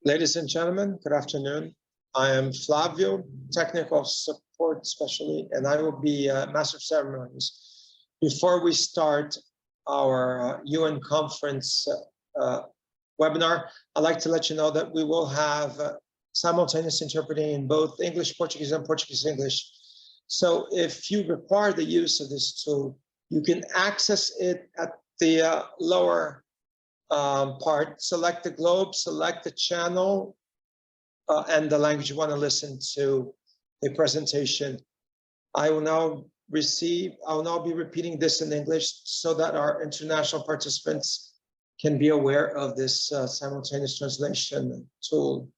Ladies and gentlemen, good afternoon. I am Flavio, technical support specialist, and I will be Master of Ceremonies. Before we start our UN conference webinar, I'd like to let you know that we will have simultaneous interpreting in both English, Portuguese, and Portuguese English. So if you require the use of this tool, you can access it at the lower part. Select the globe, select the channel, and the language you want to listen to the presentation. I will now be repeating this in English so that our international participants can be aware of this simultaneous translation tool.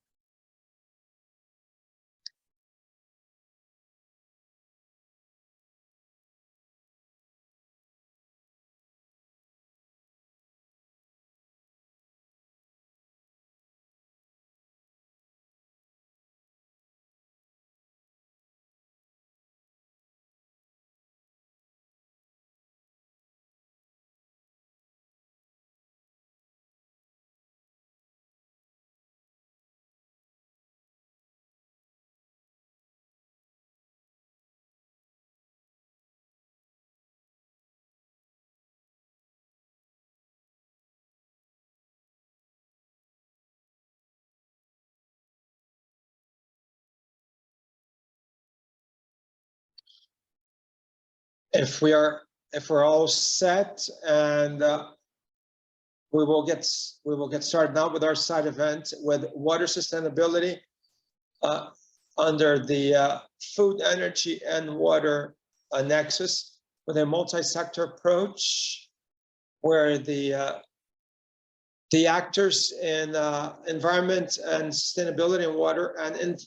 If we're all set, and we will get started now with our side event with water sustainability under the food, energy, and water nexus, with a multi-sector approach where the actors in environment and sustainability and water and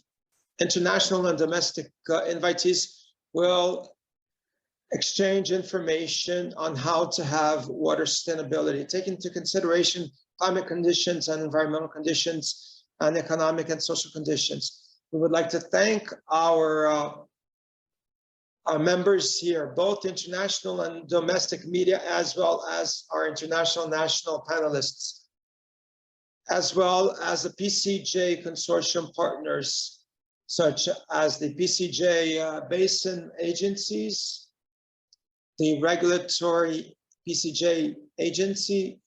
international and domestic invitees will exchange information on how to have water sustainability, taking into consideration climate conditions and environmental conditions and economic and social conditions. We would like to thank our members here, both international and domestic media, as well as our international national panelists, as well as the PCJ consortium partners, such as the PCJ Basin agencies, the regulatory PCJ agency,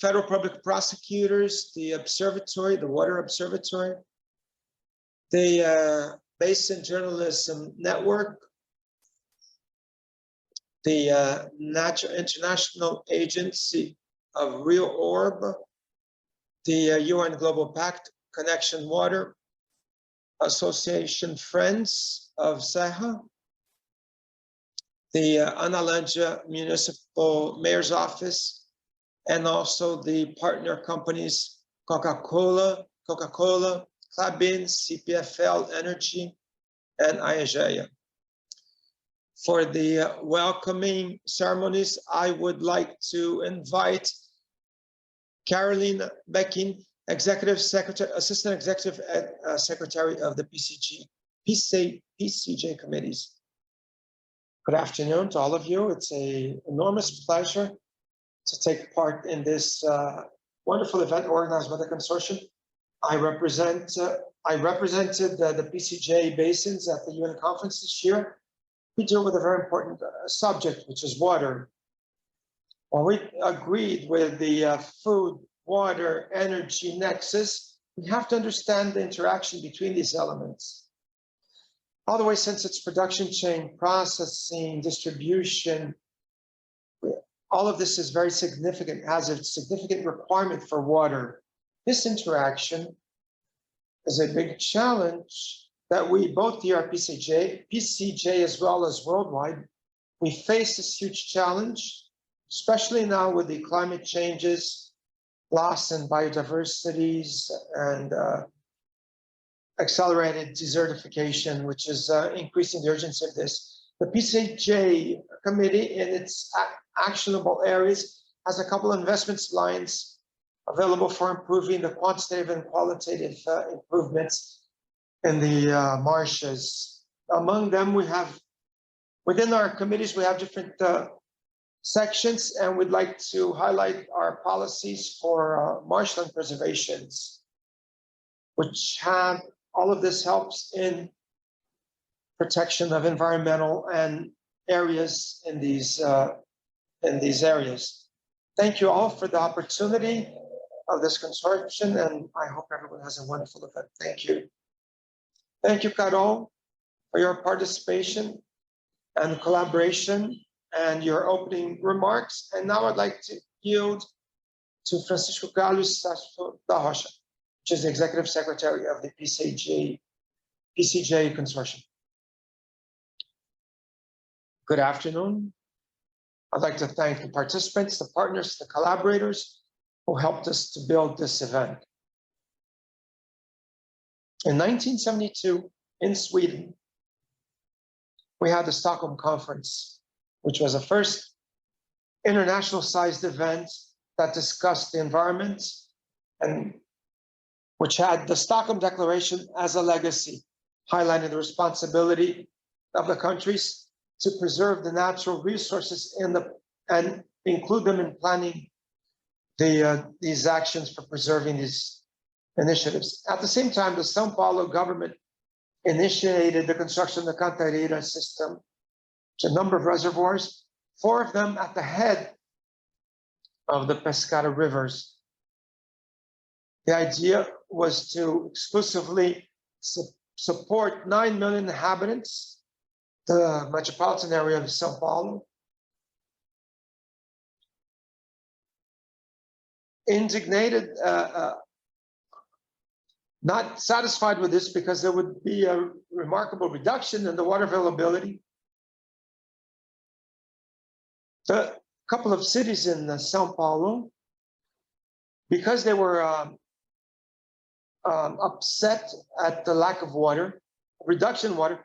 federal public prosecutors, the observatory, the water observatory, the Basin Journalism Network, the International Agency of Real Orb, the UN Global Pact, Connection Water, Association Friends of Serra, the Analândia Municipal Mayor's Office, and also the partner companies Coca-Cola, Klabin, CPFL Energy, and IAGEA. For the welcoming ceremonies, I would like to invite Caroline Beckin, Executive Secretary, Assistant Executive Secretary of the PCJ committees. Good afternoon to all of you. It's an enormous pleasure to take part in this wonderful event organized by the consortium. I represented the PCJ Basins at the UN conference this year. We deal with a very important subject, which is water. When we agreed with the food, water, energy nexus, we have to understand the interaction between these elements. All the way since its production chain, processing, distribution, all of this is very significant, has a significant requirement for water. This interaction is a big challenge that we, both here at PCJ as well as worldwide, we face this huge challenge, especially now with the climate changes, loss in biodiversities, and accelerated desertification, which is increasing the urgency of this. The PCJ committee, in its actionable areas, has a couple of investments lines available for improving the quantitative and qualitative improvements in the marshes. Among them, we have, within our committees, we have different sections, and we'd like to highlight our policies for marshland preservations. which have all of this helps in protection of environmental and areas in these areas. Thank you all for the opportunity of this consortium, and I hope everyone has a wonderful event. Thank you. Thank you, Carol, for your participation and collaboration and your opening remarks. And now I'd like to yield to Francisco Carlos Sasso da Rocha, which is the Executive Secretary of the PCJ Consortium. Good afternoon. I'd like to thank the participants, the partners, the collaborators who helped us to build this event. In 1972, in Sweden, we had the Stockholm Conference, which was the first international-sized event that discussed the environment and which had the Stockholm Declaration as a legacy, highlighting the responsibility of the countries to preserve the natural resources and include them in planning these actions for preserving these initiatives. At the same time, the São Paulo government initiated the construction of the Capivari system, which is a number of reservoirs, 4 of them at the head of the Pescara rivers. The idea was to exclusively support 9 million inhabitants, the metropolitan area of São Paulo. Indignated, not satisfied with this because there would be a remarkable reduction in the water availability. The couple of cities in São Paulo, because they were upset at the lack of water, reduction in water,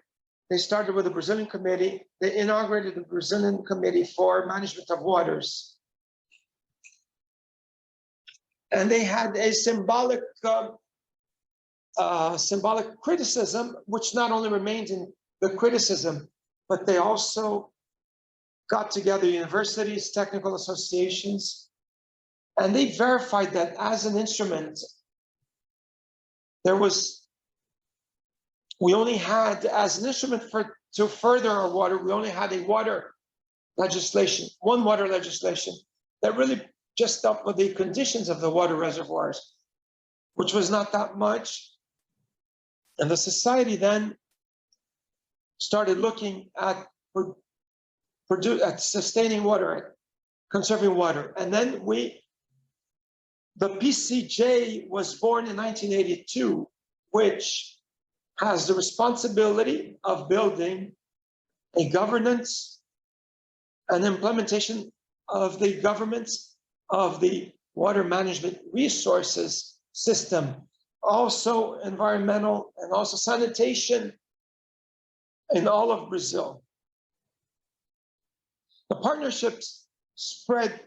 they started with the Brazilian committee. They inaugurated the Brazilian Committee for Management of Waters. And they had a symbolic criticism, which not only remained in the criticism, but they also got together universities, technical associations, and they verified that as an instrument, we only had, as an instrument to further our water, we only had a water legislation, one water legislation that really just dealt with the conditions of the water reservoirs, which was not that much. And the society then started looking at sustaining water, conserving water. And then the PCJ was born in 1982, which has the responsibility of building a governance and implementation of the governance of the water management resources system, also environmental and also sanitation in all of Brazil. The partnerships spread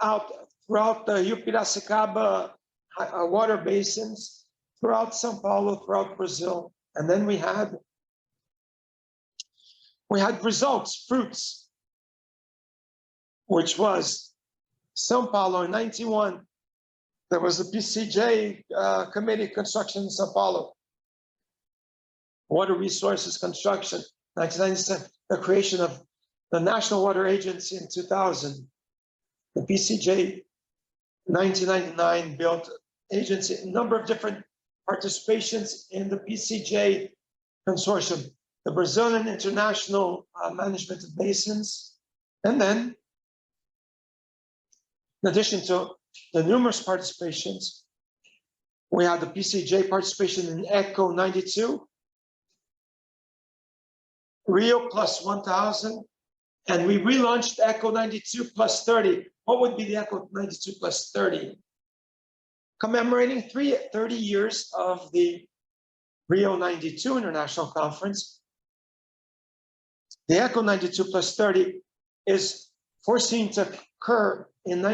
out throughout the Piracicaba water basins, throughout São Paulo, throughout Brazil. And then we had results, fruits, which was São Paulo in 91. There was a PCJ committee construction in São Paulo. Water resources construction, 1997. The creation of the National Water Agency in 2000. The PCJ 1999 built agency, a number of different participations in the PCJ consortium, the Brazilian International Management of Basins. And then, in addition to the numerous participations, we had the PCJ participation in ECHO 92, Rio plus 1000, and we relaunched ECHO 92 plus 30. What would be the ECHO 92 plus 30? Commemorating 30 years of the Rio 92 International Conference. The ECHO 92 plus 30 is foreseen to occur in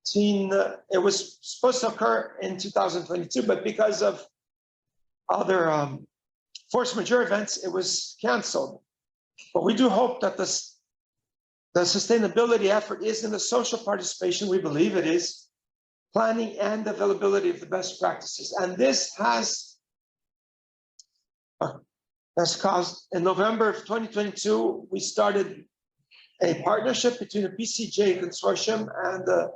it was supposed to occur in 2022, but because of other force majeure events, it was canceled. But we do hope that the sustainability effort is in the social participation. We believe it is. planning and availability of the best practices. And this has caused, in November of 2022, we started a partnership between the PCJ consortium and the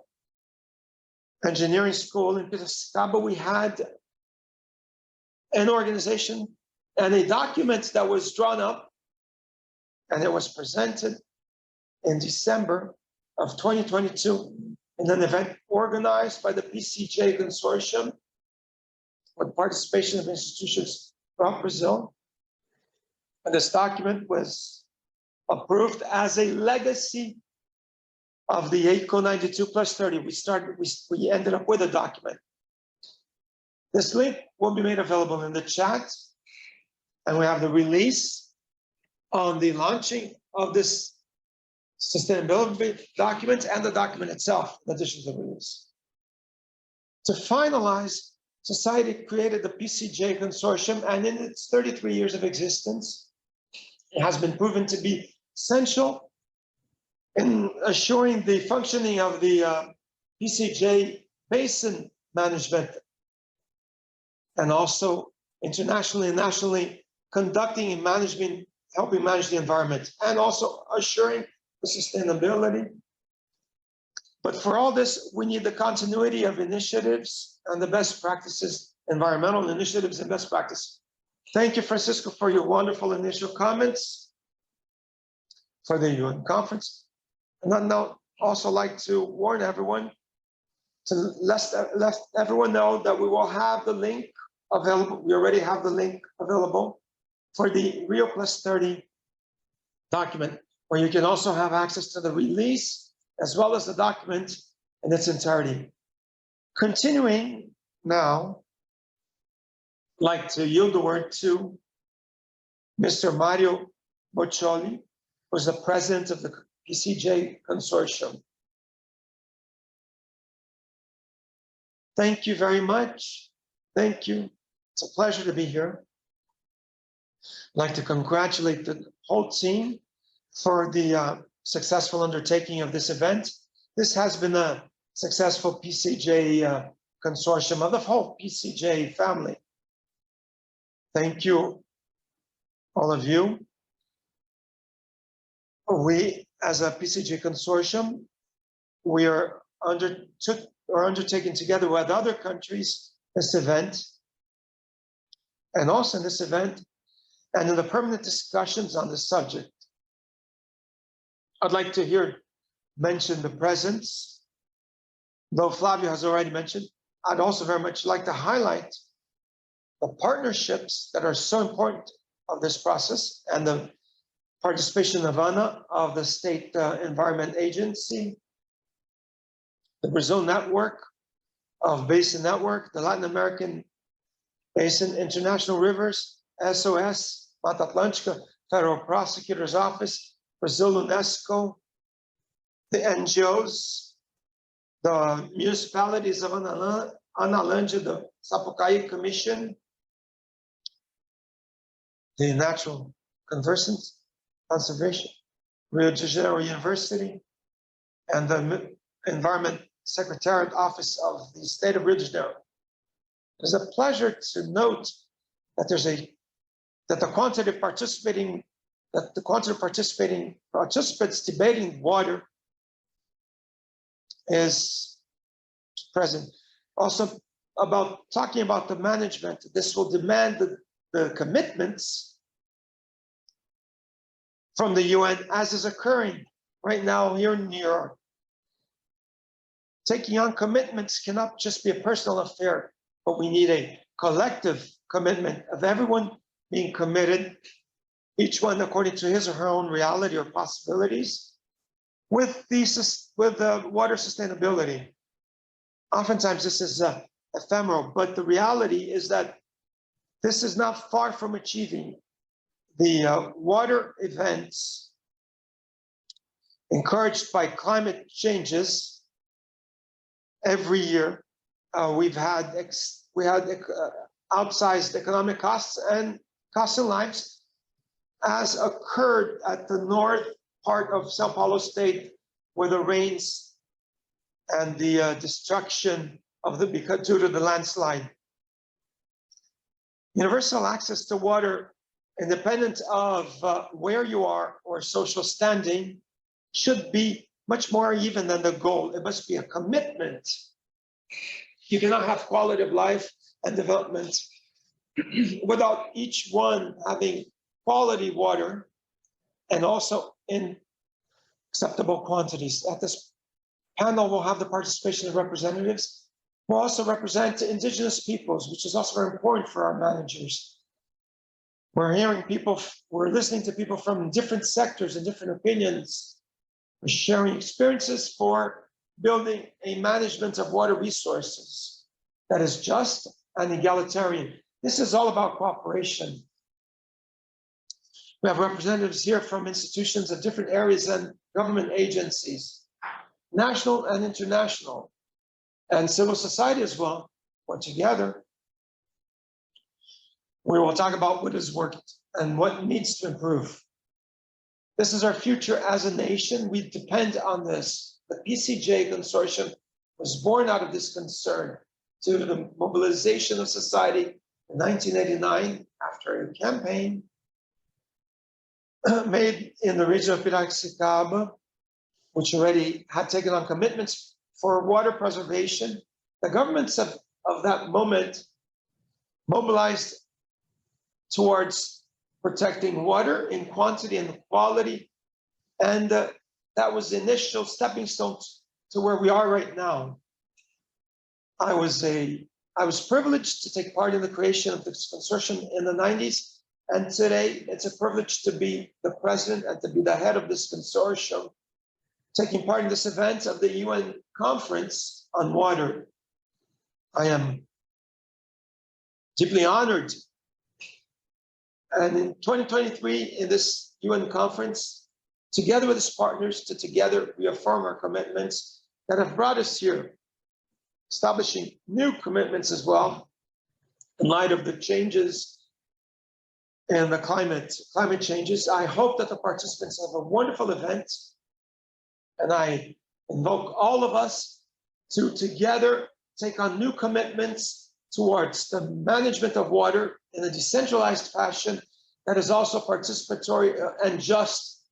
engineering school in Piracicaba. We had an organization and a document that was drawn up, and it was presented in December of 2022 in an event organized by the PCJ consortium with participation of institutions throughout Brazil. And this document was approved as a legacy of the AICO 92+30. We ended up with a document. This link will be made available in the chat, and we have the release on the launching of this sustainability document and the document itself, in addition to the release. To finalize, society created the PCJ consortium, and in its 33 years of existence, it has been proven to be essential in assuring the functioning of the PCJ basin management, and also internationally and nationally conducting and managing, helping manage the environment, and also assuring the sustainability. But for all this, we need the continuity of initiatives and the best practices, environmental initiatives and best practice. Thank you, Francisco, for your wonderful initial comments for the UN conference. And I'd now also like to warn everyone, to let everyone know that we will have the link available. We already have the link available for the Rio +30 document, where you can also have access to the release as well as the document in its entirety. Continuing now, I'd like to yield the word to Mr. Mario Boccioli, who is the president of the PCJ consortium. Thank you very much. Thank you. It's a pleasure to be here. I'd like to congratulate the whole team for the successful undertaking of this event. This has been a successful PCJ consortium of the whole PCJ family. Thank you, all of you. We, as a PCJ consortium, we are undertaking together with other countries this event, and also in this event, and in the permanent discussions on this subject. I'd like to mention the presence, though Flavio has already mentioned. I'd also very much like to highlight the partnerships that are so important of this process, and the participation of ANA, of the State Environment Agency, the Brazil Network of Basin Network, the Latin American Basin, International Rivers, SOS, Mata Atlântica, Federal Prosecutor's Office, Brazil UNESCO, the NGOs, the municipalities of Analândia, the Sapucaí Commission, the Natural Conservation, Rio de Janeiro University, and the Environment Secretariat Office of the State of Rio de Janeiro. It's a pleasure to note that the quantity of participants debating water is present. Also, talking about the management, this will demand the commitments from the UN, as is occurring right now here in New York. Taking on commitments cannot just be a personal affair, but we need a collective commitment of everyone being committed, each one according to his or her own reality or possibilities, with the water sustainability. Oftentimes this is ephemeral, but the reality is that this is not far from achieving. The water events encouraged by climate changes every year, we had outsized economic costs and costs in lives, as occurred at the north part of São Paulo state, where the rains and the destruction because due to the landslide. Universal access to water, independent of where you are or social standing, should be much more even than the goal. It must be a commitment. You cannot have quality of life and development without each one having quality water and also in acceptable quantities. At this panel, we'll have the participation of representatives who also represent indigenous peoples, which is also very important for our managers. We're hearing people, we're listening to people from different sectors and different opinions. We're sharing experiences for building a management of water resources that is just and egalitarian. This is all about cooperation. We have representatives here from institutions of different areas and government agencies, national and international, and civil society as well. We're together. We will talk about what has worked and what needs to improve. This is our future as a nation. We depend on this. The PCJ consortium was born out of this concern due to the mobilization of society in 1989 after a campaign made in the region of Piracicaba, which already had taken on commitments for water preservation. The governments of that moment mobilized towards protecting water in quantity and quality. And that was the initial stepping stone to where we are right now. I was privileged to take part in the creation of this consortium in the 90s. And today it's a privilege to be the president and to be the head of this consortium, taking part in this event of the UN conference on water. I am deeply honored. And in 2023, in this UN conference, together with its partners, to together reaffirm our commitments that have brought us here, establishing new commitments as well, in light of the changes and the climate changes. I hope that the participants have a wonderful event, and I invoke all of us to together take on new commitments towards the management of water in a decentralized fashion that is also participatory and just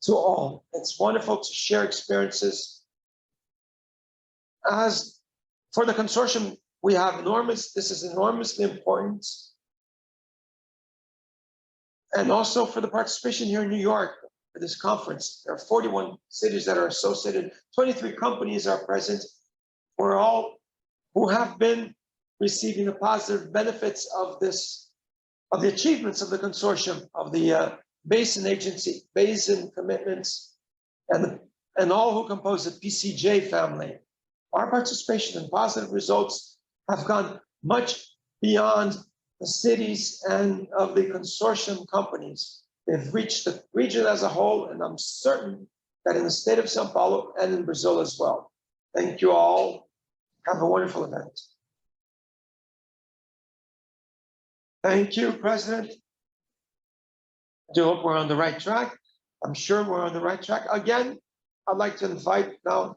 to all. It's wonderful to share experiences. As for the consortium, we have this is enormously important. And also for the participation here in New York for this conference. There are 41 cities that are associated, 23 companies are present. We're all who have been receiving the positive benefits of this, of the achievements of the consortium, of the basin agency, basin commitments, and all who compose the PCJ family. Our participation and positive results have gone much beyond the cities and of the consortium companies. They've reached the region as a whole, and I'm certain that in the state of São Paulo and in Brazil as well. Thank you all. Have a wonderful event. Thank you, President. I do hope we're on the right track. I'm sure we're on the right track. Again, I'd like to invite now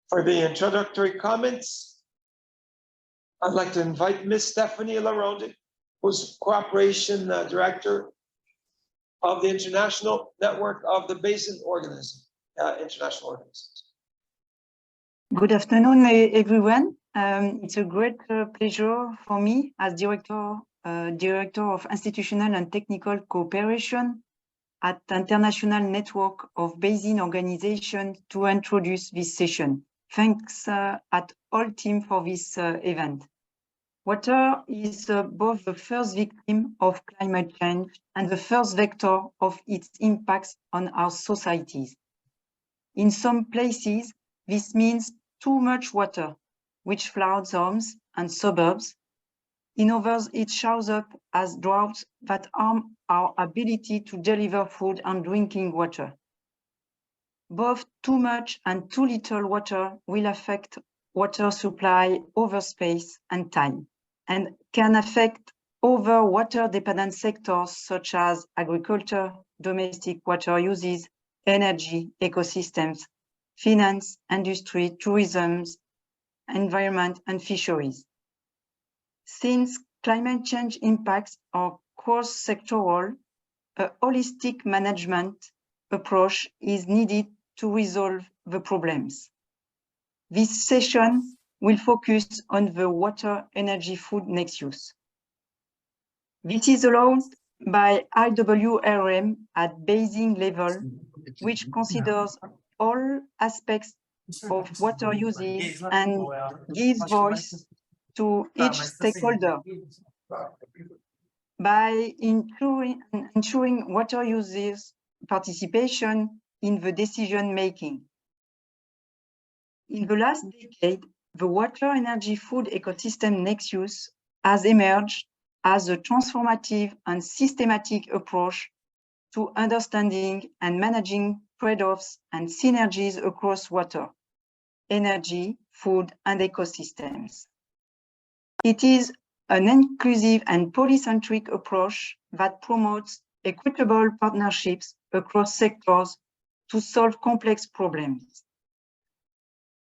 for the introductory comments. I'd like to invite Ms. Stephanie Laronde, who's Cooperation Director of the International Network of the Basin International Organisms. Good afternoon, everyone. It's a great pleasure for me as Director of Institutional and Technical Cooperation at the International Network of Basin Organizations to introduce this session. Thanks at all team for this event. Water is both the first victim of climate change and the first vector of its impacts on our societies. In some places, this means too much water, which floods homes and suburbs. In others, it shows up as droughts that harm our ability to deliver food and drinking water. Both too much and too little water will affect water supply over space and time, and can affect other water-dependent sectors such as agriculture, domestic water uses, energy, ecosystems, finance, industry, tourism, environment, and fisheries. Since climate change impacts are cross-sectoral, a holistic management approach is needed to resolve the problems. This session will focus on the water, energy, food nexus. This is allowed by IWRM at basin level, which considers all aspects of water uses and gives voice to each stakeholder. By ensuring water users' participation in the decision-making. In the last decade, the water, energy, food ecosystem nexus has emerged as a transformative and systematic approach to understanding and managing trade-offs and synergies across water, energy, food, and ecosystems. It is an inclusive and polycentric approach that promotes equitable partnerships across sectors to solve complex problems.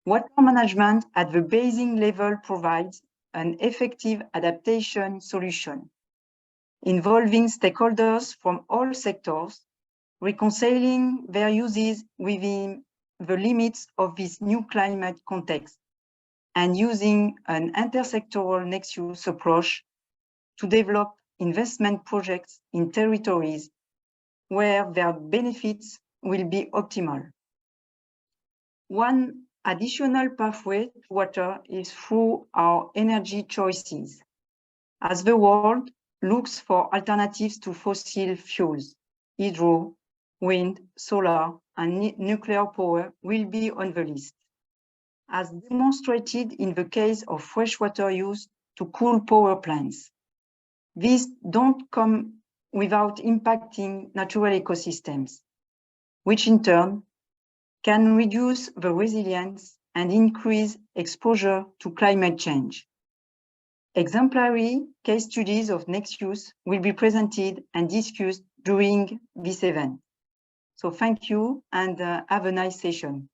Water management at the basin level provides an effective adaptation solution, involving stakeholders from all sectors, reconciling their uses within the limits of this new climate context, and using an intersectoral nexus approach to develop investment projects in territories where their benefits will be optimal. One additional pathway to water is through our energy choices. As the world looks for alternatives to fossil fuels, hydro, wind, solar, and nuclear power will be on the list. As demonstrated in the case of freshwater use to cool power plants. These don't come without impacting natural ecosystems, which in turn can reduce the resilience and increase exposure to climate change. Exemplary case studies of nexus will be presented and discussed during this event. So thank you and have a nice session.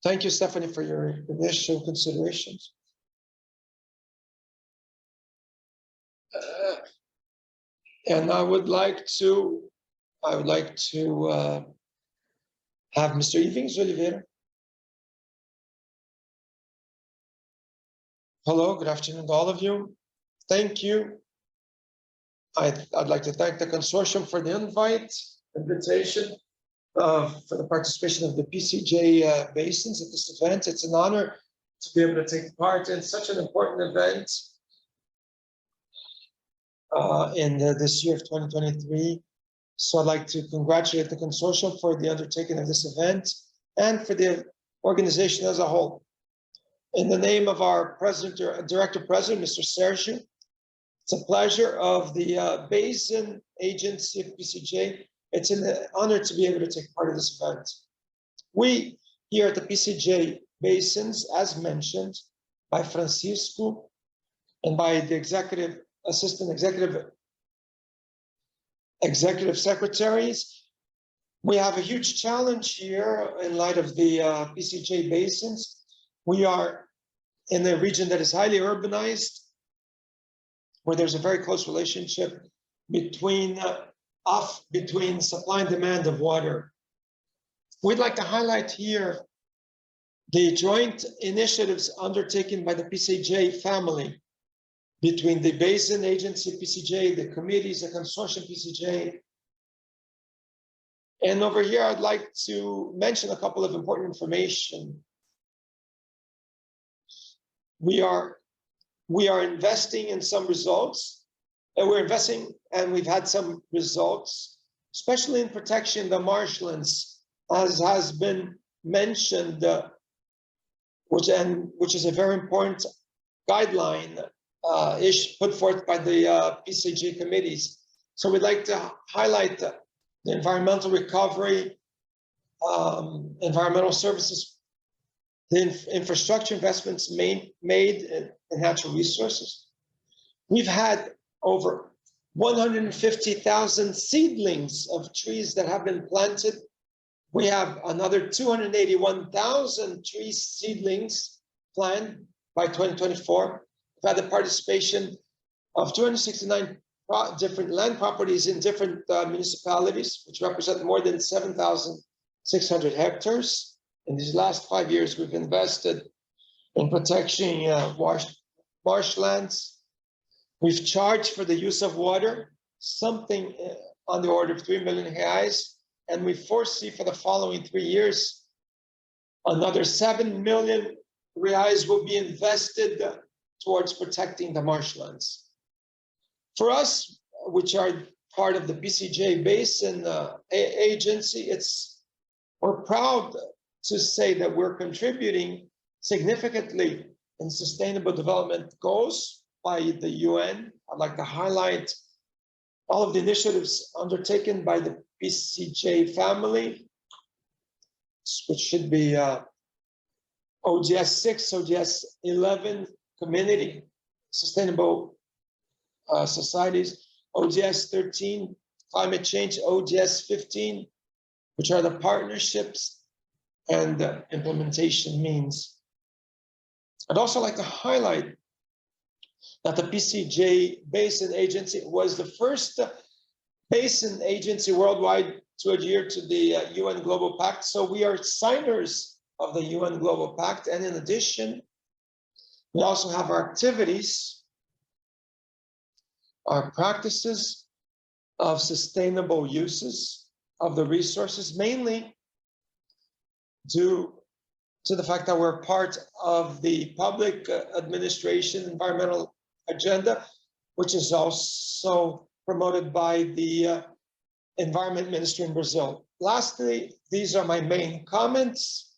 Thank you, Stephanie, for your initial considerations. And I would like to have Mr. Ivings Oliveira. Hello, good afternoon to all of you. Thank you. I'd like to thank the consortium for the invitation for the participation of the PCJ Basins at this event. It's an honor to be able to take part in such an important event in this year of 2023. So I'd like to congratulate the consortium for the undertaking of this event and for the organization as a whole. In the name of our Director President, Mr. Sergio, it's a pleasure of the Basin Agency of PCJ. It's an honor to be able to take part of this event. We here at the PCJ Basins, as mentioned by Francisco and by the executive secretaries, we have a huge challenge here in light of the PCJ Basins. We are in a region that is highly urbanized, where there's a very close relationship between supply and demand of water. We'd like to highlight here the joint initiatives undertaken by the PCJ family between the Basin Agency PCJ, the committees, the consortium PCJ. And over here, I'd like to mention a couple of important information. We are investing in some results, and we've had some results, especially in protection the marshlands, as has been mentioned, which is a very important guideline put forth by the PCJ committees. So we'd like to highlight the environmental recovery, environmental services, the infrastructure investments made in natural resources. We've had over 150,000 seedlings of trees that have been planted. We have another 281,000 tree seedlings planned by 2024. We've had the participation of 269 different land properties in different municipalities, which represent more than 7,600 hectares. In these last 5 years, we've invested in protecting marshlands. We've charged for the use of water, something on the order of 3 million reais, and we foresee for the following 3 years, another 7 million reais will be invested towards protecting the marshlands. For us, which are part of the PCJ Basin agency, we're proud to say that we're contributing significantly in sustainable development goals by the UN. I'd like to highlight all of the initiatives undertaken by the PCJ family, which should be ODS 6, ODS 11, community, sustainable societies, ODS 13, climate change, ODS 15, which are the partnerships and the implementation means. I'd also like to highlight that the PCJ Basin Agency was the first basin agency worldwide to adhere to the UN Global Pact. So we are signers of the UN Global Pact. And in addition, we also have our activities, our practices of sustainable uses of the resources, mainly due to the fact that we're part of the public administration environmental agenda, which is also promoted by the environment ministry in Brazil. Lastly, these are my main comments.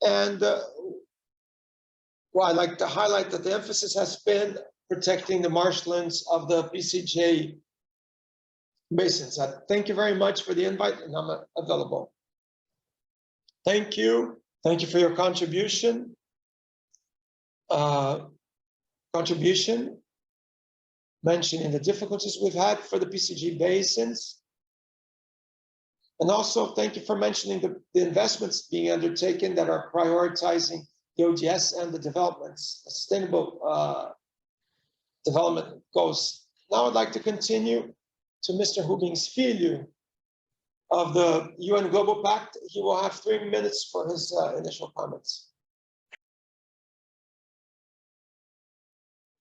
And well, I'd like to highlight that the emphasis has been protecting the marshlands of the PCJ Basins. Thank you very much for the invite, and I'm available. Thank you. Thank you for your contribution. Mentioning the difficulties we've had for the PCJ Basins. And also thank you for mentioning the investments being undertaken that are prioritizing the ODS and the developments, sustainable development goals. Now I'd like to continue to Mr. Rubens Filho of the UN Global Pact. He will have 3 minutes for his initial comments.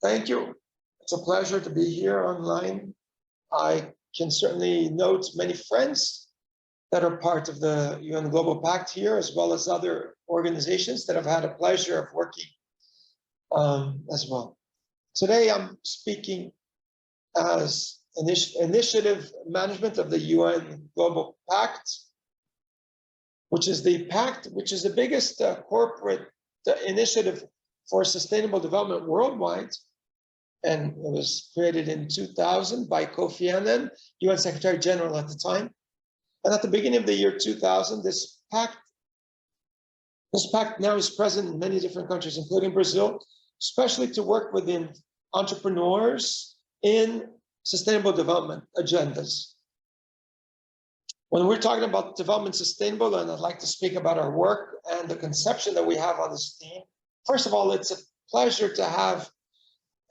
Thank you. It's a pleasure to be here online. I can certainly note many friends that are part of the UN Global Pact here, as well as other organizations that have had a pleasure of working as well. Today, I'm speaking as initiative management of the UN Global Pact, which is the biggest corporate initiative for sustainable development worldwide. And it was created in 2000 by Kofi Annan, UN Secretary General at the time. And at the beginning of the year 2000, this pact now is present in many different countries, including Brazil, especially to work within entrepreneurs in sustainable development agendas. When we're talking about development sustainable, and I'd like to speak about our work and the conception that we have on this theme. First of all, it's a pleasure to have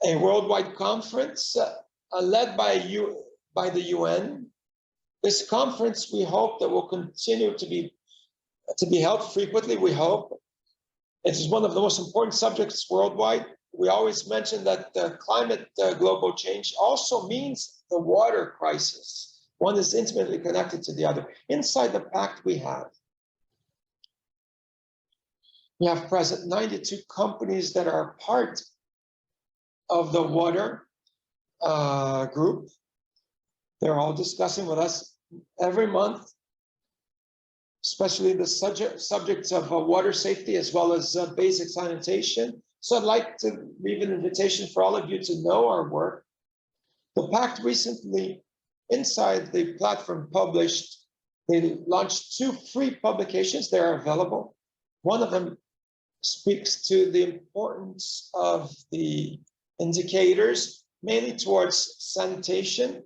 a worldwide conference led by the UN. This conference, we hope that will continue to be held frequently, we hope. It is one of the most important subjects worldwide. We always mention that climate global change also means the water crisis. One is intimately connected to the other. Inside the pact we have present 92 companies that are part of the water group. They're all discussing with us every month, especially the subjects of water safety as well as basic sanitation. So I'd like to leave an invitation for all of you to know our work. The pact recently, inside the platform they launched 2 free publications. They are available. One of them speaks to the importance of the indicators mainly towards sanitation.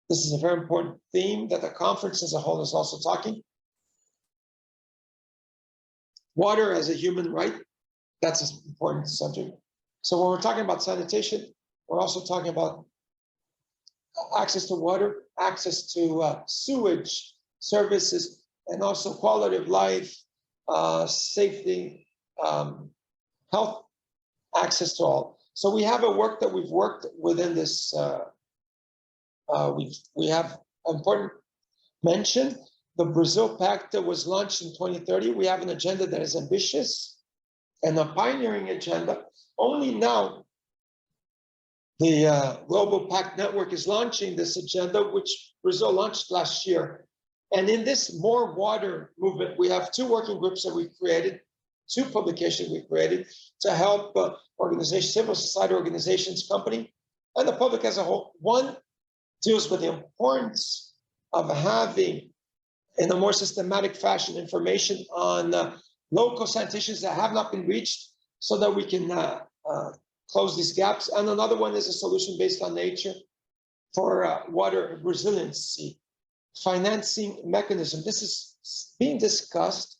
This is a very important theme that the conference as a whole is also talking. Water as a human right, that's an important subject. So when we're talking about sanitation, we're also talking about access to water, access to sewage services, and also quality of life, safety, health, access to all. So we have a work that we've worked within this. We have an important mention. The Brazil Pact that was launched in 2030. We have an agenda that is ambitious and a pioneering agenda. Only now, the Global Pact Network is launching this agenda, which Brazil launched last year. And in this More Water movement, we have two working groups that we created, two publications we created to help organizations, civil society organizations, company, and the public as a whole. One deals with the importance of having, in a more systematic fashion, information on local sanitations that have not been reached so that we can close these gaps. And another one is a solution based on nature for water resiliency, financing mechanism. This is being discussed.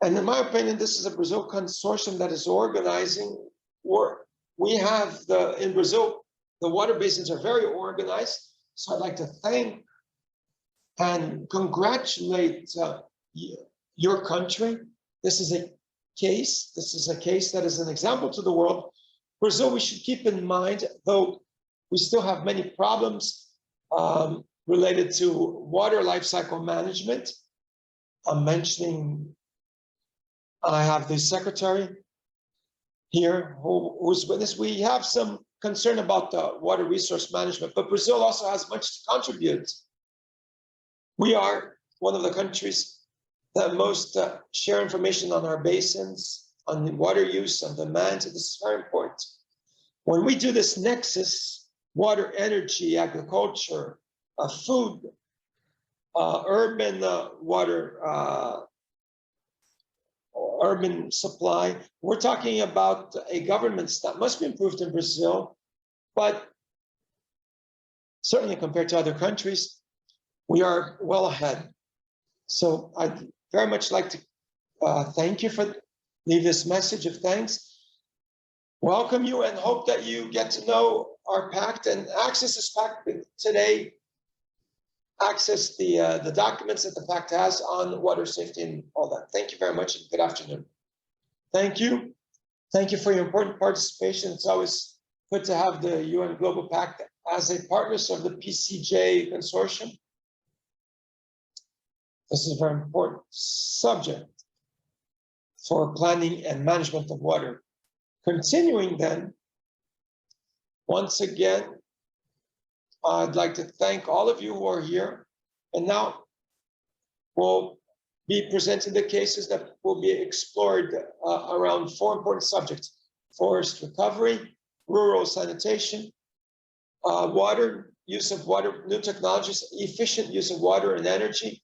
And in my opinion, this is a Brazil consortium that is organizing work. We have in Brazil, the water basins are very organized. So I'd like to thank and congratulate your country. This is a case. This is a case that is an example to the world. Brazil, we should keep in mind, though we still have many problems related to water life cycle management. I'm mentioning, I have the secretary here who's witness. We have some concern about the water resource management, but Brazil also has much to contribute. We are one of the countries that most share information on our basins, on water use, on demand. So this is very important. When we do this nexus, water, energy, agriculture, food, urban water, urban supply, we're talking about a government that must be improved in Brazil, but certainly compared to other countries, we are well ahead. So I'd very much like to thank you for leave this message of thanks, welcome you, and hope that you get to know our pact and access this pact today. Access the documents that the pact has on water safety and all that. Thank you very much and good afternoon. Thank you. Thank you for your important participation. It's always good to have the UN Global Pact as a partner of the PCJ consortium. This is a very important subject for planning and management of water. Continuing then, once again, I'd like to thank all of you who are here. And now we'll be presenting the cases that will be explored around four important subjects: forest recovery, rural sanitation, water, use of water, new technologies, efficient use of water and energy,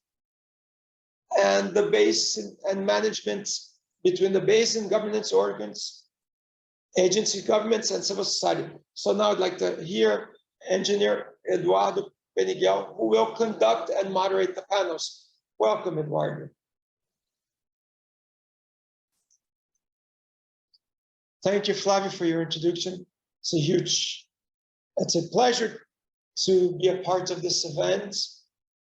and the basin and management between the basin governance organs, agency governments, and civil society. So now I'd like to hear Engineer Eduardo Beniguel, who will conduct and moderate the panels. Welcome, Eduardo. Thank you, Flavio, for your introduction. It's a pleasure to be a part of this event.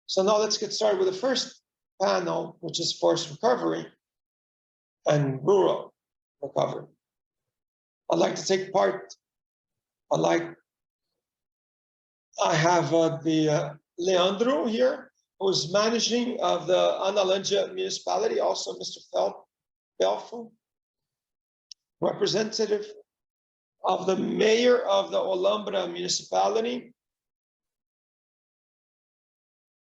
So now let's get started with the first panel, which is forest recovery and rural recovery. I'd like to take part. I have the Leandro here, who's managing of the Analândia municipality, also Mr. Belfo, representative of the mayor of the Olambra municipality.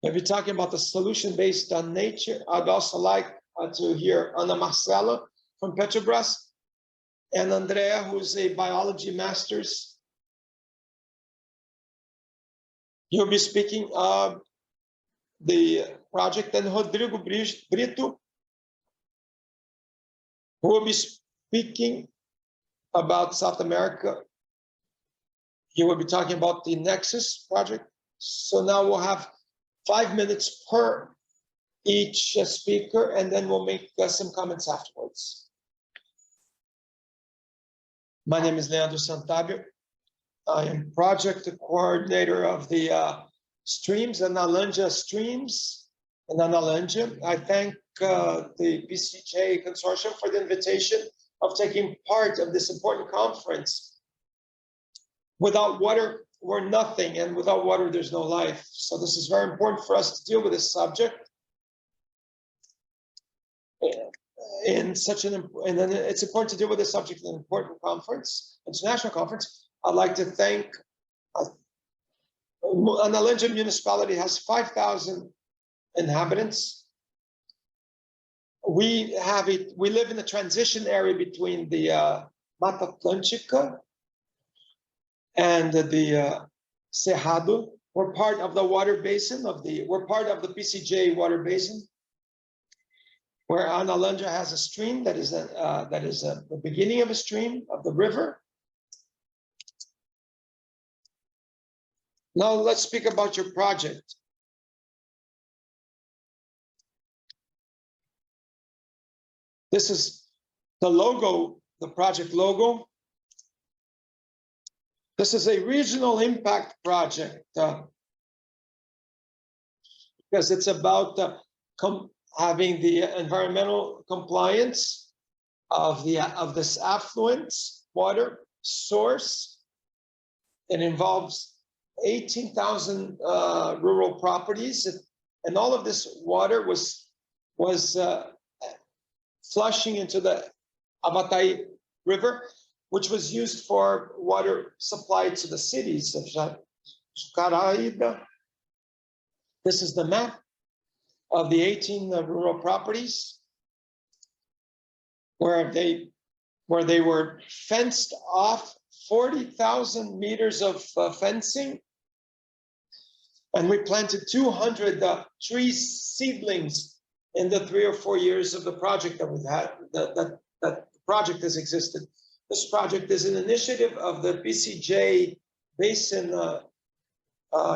We'll be talking about the solution based on nature. I'd also like to hear Ana Marcela from Petrobras and Andrea, who's a biology master's. You'll be speaking of the project, and Rodrigo Brito, who will be speaking about South America, you will be talking about the Nexus project. So now we'll have 5 minutes per each speaker, and then we'll make some comments afterwards. My name is Leandro Santabio. I am project coordinator of the streams, Analândia streams in Analândia. I thank the PCJ consortium for the invitation of taking part of this important conference. Without water, we're nothing, and without water, there's no life. So this is very important for us to deal with this subject. And then it's important to deal with this subject in an important conference, international conference. I'd like to thank Analândia municipality has 5,000 inhabitants. We live in a transition area between the Mata Atlântica and the Cerrado. We're part of the water basin we're part of the PCJ water basin, where Analândia has a stream that is the beginning of a stream of the river. Now let's speak about your project. This is the logo, the project logo. This is a regional impact project because it's about having the environmental compliance of this affluent water source. It involves 18,000 rural properties, and all of this water was flushing into the Avatai River, which was used for water supply to the cities of Jucaraíba. This is the map of the 18 rural properties where they were fenced off, 40,000 meters of fencing. And we planted 200 tree seedlings in the 3 or 4 years of the project that we've had, that the project has existed. This project is an initiative of the PCJ Basin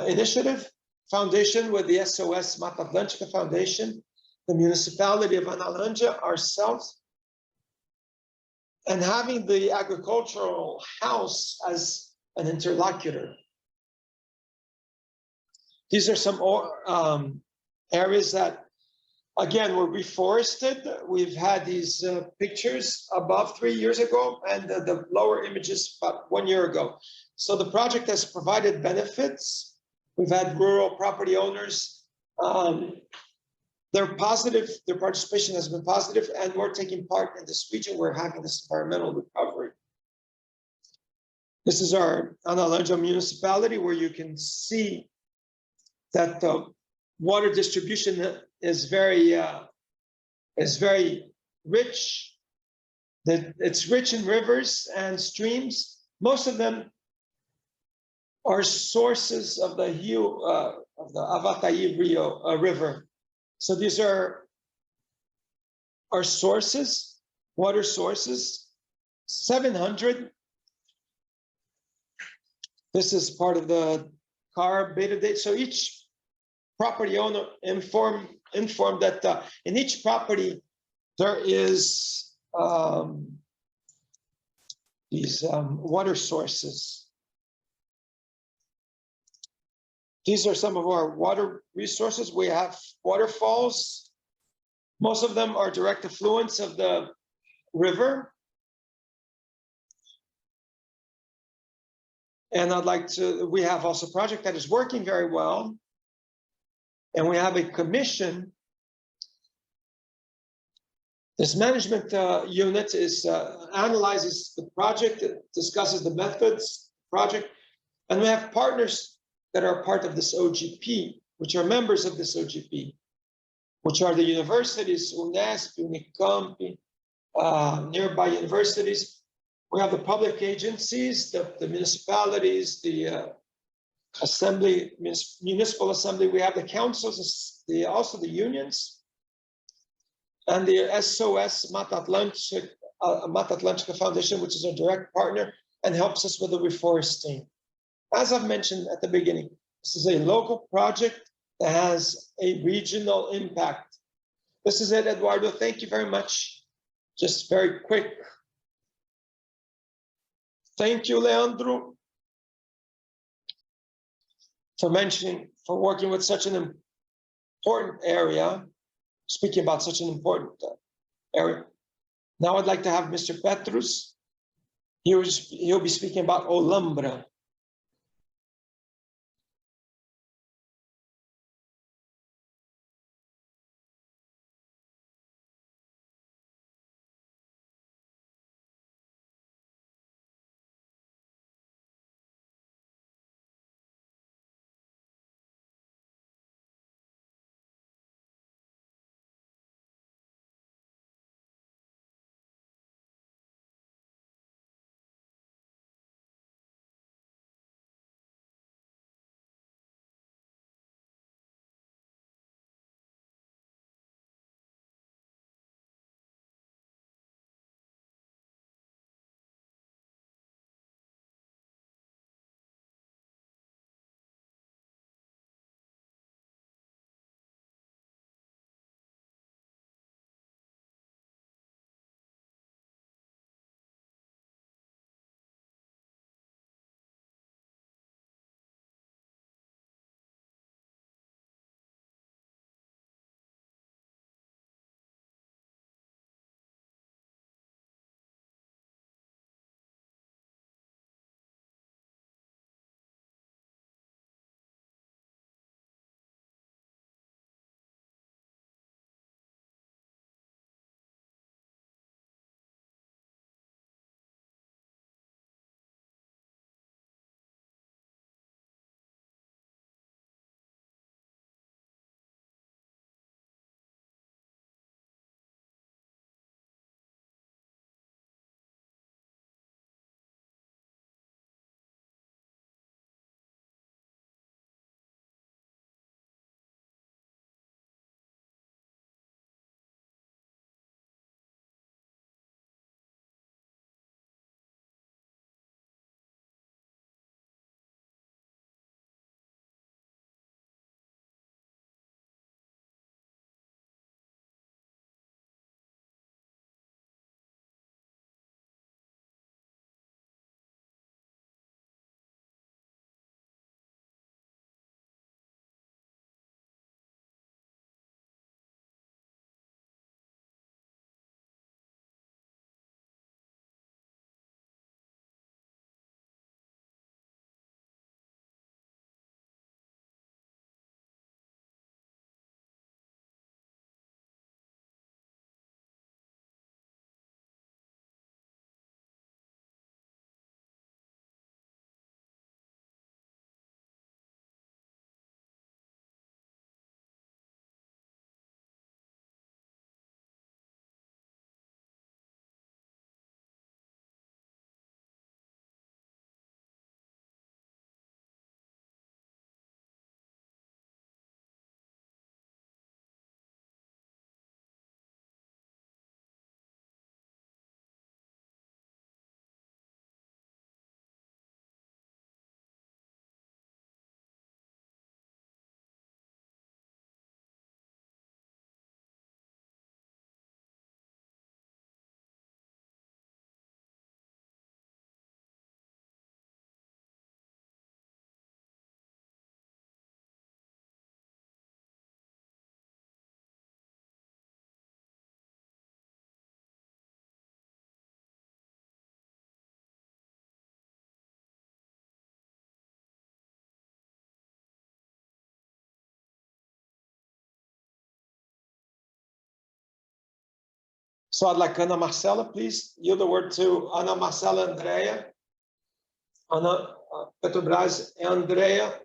Initiative Foundation with the SOS Mata Atlântica Foundation, the municipality of Analândia, ourselves, and having the agricultural house as an interlocutor. These are some areas that, again, were reforested. We've had these pictures above 3 years ago, and the lower images about 1 year ago. So the project has provided benefits. We've had rural property owners. They're positive, their participation has been positive, and we're taking part in this region. We're having this environmental recovery. This is our Analândia municipality, where you can see that the water distribution is very rich. That it's rich in rivers and streams. Most of them are sources of the Avatai River. So these are our sources, water sources, 700. This is part of the CAR beta date. So each property owner informed that in each property there is these water sources. These are some of our water resources. We have waterfalls. Most of them are direct affluents of the river. And we have also a project that is working very well. And we have a commission. This management unit analyzes the project, discusses the methods, project, and we have partners that are part of this OGP, which are members of this OGP, which are the universities, UNESCO, Unicamp, nearby universities. We have the public agencies, the municipalities, the municipal assembly. We have the councils, also the unions, and the SOS Mata Atlântica Mata Atlântica Foundation, which is a direct partner and helps us with the reforesting. As I've mentioned at the beginning, this is a local project that has a regional impact. This is it, Eduardo. Thank you very much. Just very quick. Thank you, Leandro, for working with such an important area, speaking about such an important area. Now I'd like to have Mr. Petrus. He'll be speaking about Olambra. So I'd like Ana Marcela, please yield the word to Ana Marcela Andrea. Ana Petrobras Andrea.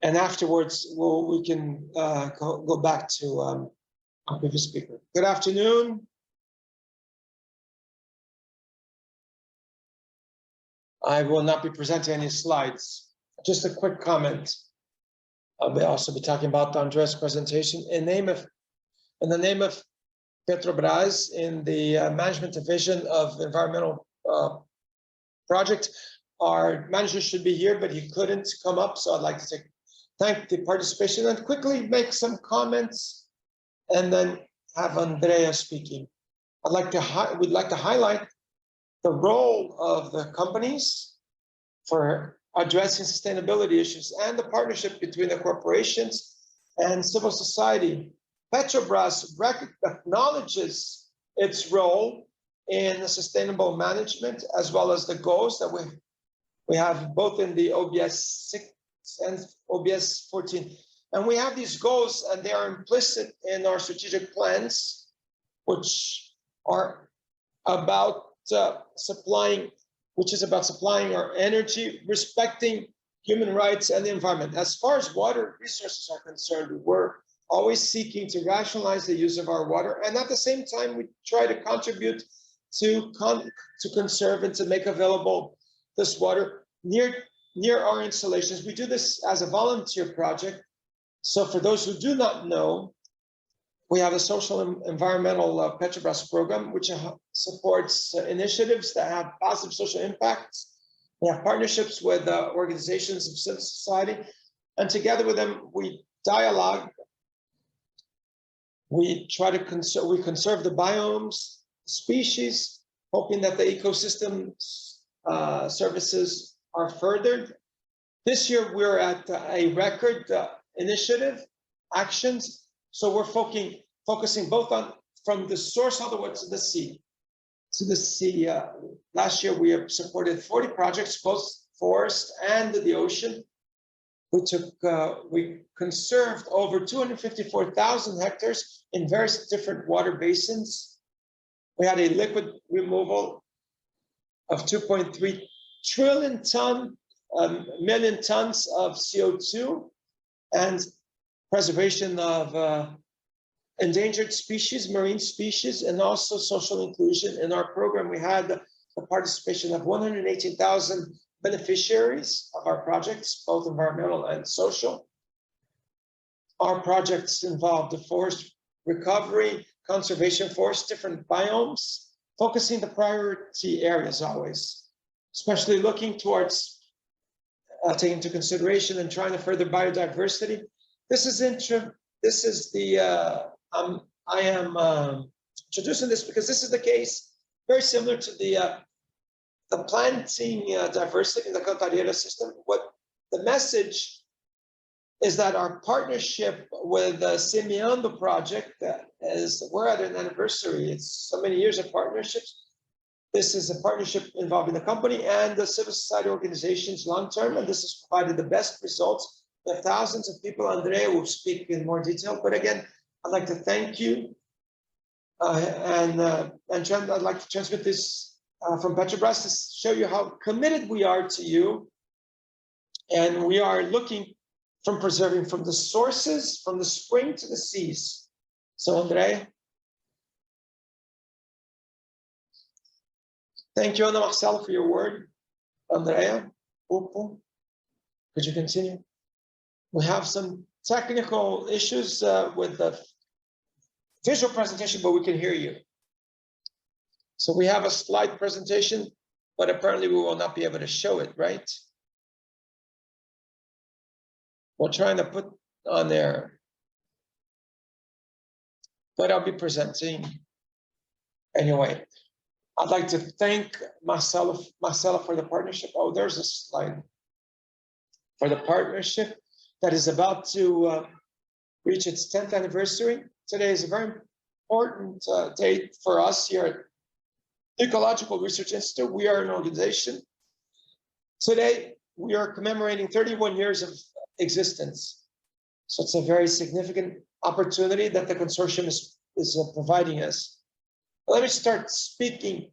And afterwards, we can go back to our previous speaker. Good afternoon. I will not be presenting any slides. Just a quick comment. I'll also be talking about Andrea's presentation in the name of Petrobras in the management division of environmental project. Our manager should be here, but he couldn't come up, so I'd like to thank the participation and quickly make some comments, and then have Andrea speaking. We'd like to highlight the role of the companies for addressing sustainability issues and the partnership between the corporations and civil society. Petrobras acknowledges its role in sustainable management, as well as the goals that we have both in the OBS 6 and OBS 14. And we have these goals, and they are implicit in our strategic plans, which are about supplying our energy, respecting human rights and the environment. As far as water resources are concerned, we're always seeking to rationalize the use of our water, and at the same time, we try to contribute to conserve and to make available this water near our installations. We do this as a volunteer project. So for those who do not know, we have a social and environmental Petrobras program, which supports initiatives that have positive social impacts. We have partnerships with organizations of civil society, and together with them, we dialogue. We try to conserve the biomes, species, hoping that the ecosystem services are furthered. This year, we're at a record initiative actions. So we're focusing both on from the source all the way to the sea. Last year, we have supported 40 projects, both forest and the ocean. We conserved over 254,000 hectares in various different water basins. We had a liquid removal of 2.3 million tons of CO2, and preservation of endangered species, marine species, and also social inclusion. In our program, we had the participation of 118,000 beneficiaries of our projects, both environmental and social. Our projects involve the forest recovery, conservation forest, different biomes, focusing the priority areas always, especially looking towards taking into consideration and trying to further biodiversity. I am introducing this because this is the case very similar to the planting diversity in the Cantareira system. What the message is that our partnership with the Semeando project we're at an anniversary. It's so many years of partnerships. This is a partnership involving the company and the civil society organizations long-term, and this has provided the best results. We have thousands of people. Andrea will speak in more detail, but again, I'd like to thank you. I'd like to transmit this from Petrobras to show you how committed we are to you. And we are looking from preserving from the sources, from the spring to the seas. So, Andrea. Thank you, Ana Marcela, for your word. Andrea, Upo, could you continue? We have some technical issues with the visual presentation, but we can hear you. So we have a slide presentation, but apparently we will not be able to show it, right? We're trying to put on there, but I'll be presenting anyway. I'd like to thank Marcela for the partnership. Oh, there's a slide for the partnership that is about to reach its 10th anniversary. Today is a very important date for us here at Ecological Research Institute. We are an organization. Today, we are commemorating 31 years of existence. So it's a very significant opportunity that the consortium is providing us. Let me start speaking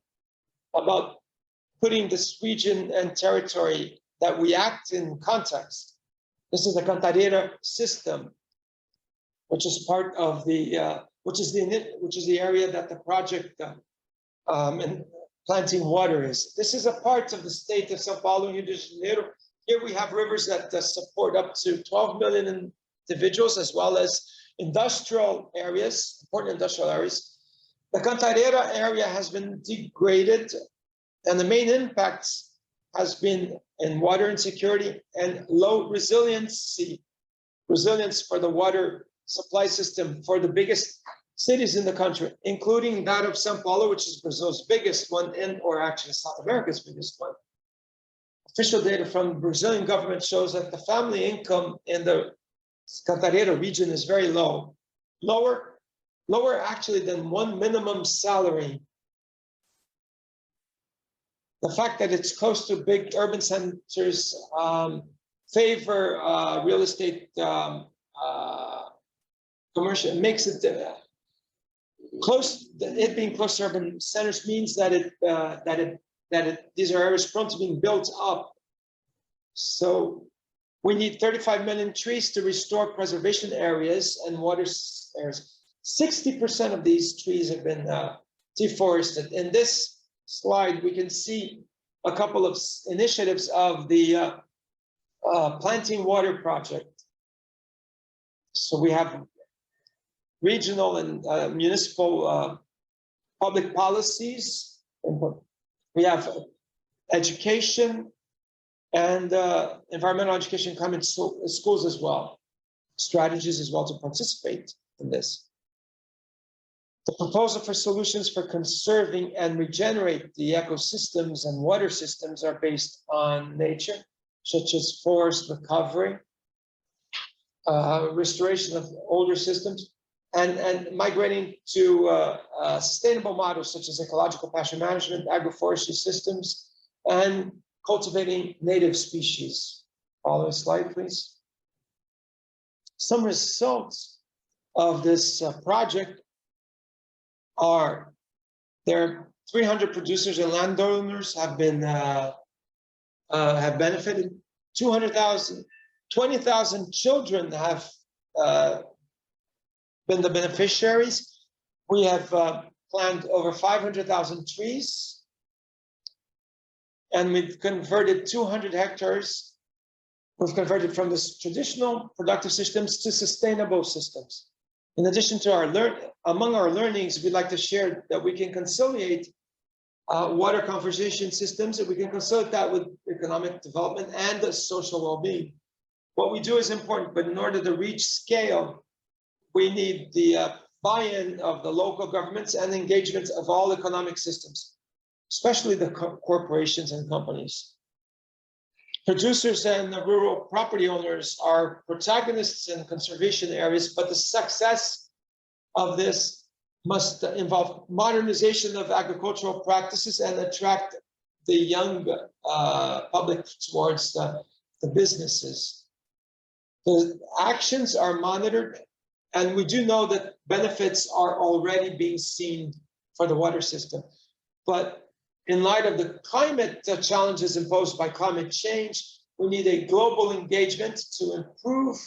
about putting this region and territory that we act in context. This is the Cantareira system, which is part of the which is the area that the project and planting water is. This is a part of the state of São Paulo, Rio de Janeiro. Here we have rivers that support up to 12 million individuals, as well as industrial areas, important industrial areas. The Cantareira area has been degraded, and the main impacts has been in water insecurity and low resilience for the water supply system for the biggest cities in the country, including that of São Paulo, which is Brazil's biggest one, or actually South America's biggest one. Official data from the Brazilian government shows that the family income in the Cantareira region is very low, lower actually than one minimum salary. The fact that it's close to big urban centers favor real estate commercial, makes it close. It being close to urban centers means that these are areas prone to being built up. So we need 35 million trees to restore preservation areas and water areas. 60% of these trees have been deforested. In this slide, we can see a couple of initiatives of the Planting Water Project. So we have regional and municipal public policies. We have education and environmental education coming to schools as well. Strategies as well to participate in this. The proposal for solutions for conserving and regenerate the ecosystems and water systems are based on nature, such as forest recovery, restoration of older systems, and migrating to sustainable models such as ecological pasture management, agroforestry systems, and cultivating native species. Following slide, please. Some results of this project are there. 300 producers and landowners have benefited. 20,000 children have been the beneficiaries. We have planted over 500,000 trees, and we've converted 200 hectares. We've converted from this traditional productive systems to sustainable systems. In addition to among our learnings, we'd like to share that we can conciliate water conservation systems, and we can conciliate that with economic development and the social well-being. What we do is important, but in order to reach scale, we need the buy-in of the local governments and engagement of all economic systems, especially the corporations and companies. Producers and the rural property owners are protagonists in conservation areas, but the success of this must involve modernization of agricultural practices and attract the young public towards the businesses. The actions are monitored, and we do know that benefits are already being seen for the water system. But in light of the climate challenges imposed by climate change, we need a global engagement to improve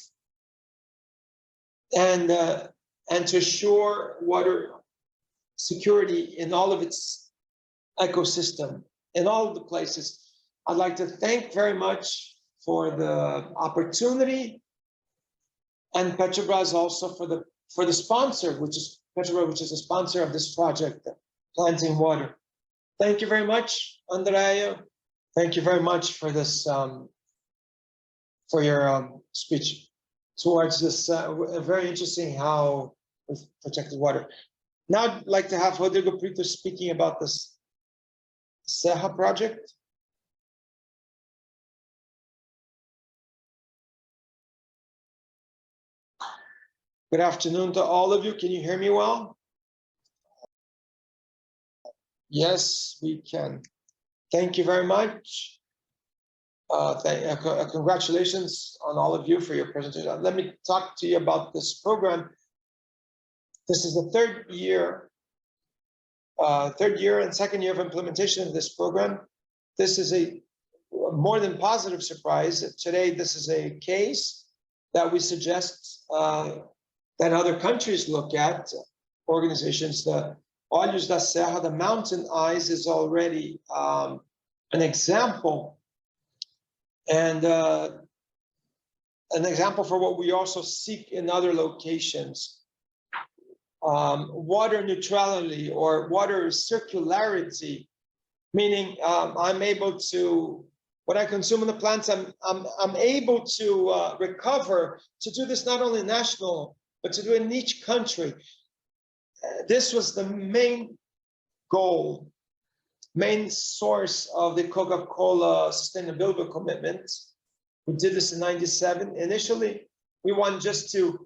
and to assure water security in all of its ecosystem, in all of the places. I'd like to thank very much for the opportunity, and Petrobras also for the sponsor, which is Petrobras, which is a sponsor of this project, Planting Water. Thank you very much, Andrea. Thank you very much for this, for your speech towards this very interesting how we've protected water. Now I'd like to have Rodrigo Brito speaking about this Serra project. Good afternoon to all of you. Can you hear me well? Yes, we can. Thank you very much. Congratulations on all of you for your presentation. Let me talk to you about this program. This is the third year and second year of implementation of this program. This is a more than positive surprise. Today, this is a case that we suggest that other countries look at. Organizations, the Olhos da Serra, the Mountain Eyes, is already an example, and an example for what we also seek in other locations. water neutrality or water circularity, meaning I'm able to, what I consume in the plants, I'm able to recover, to do this not only national, but to do it in each country. This was the main goal, main source of the Coca-Cola sustainability commitment. We did this in '97. Initially, we wanted to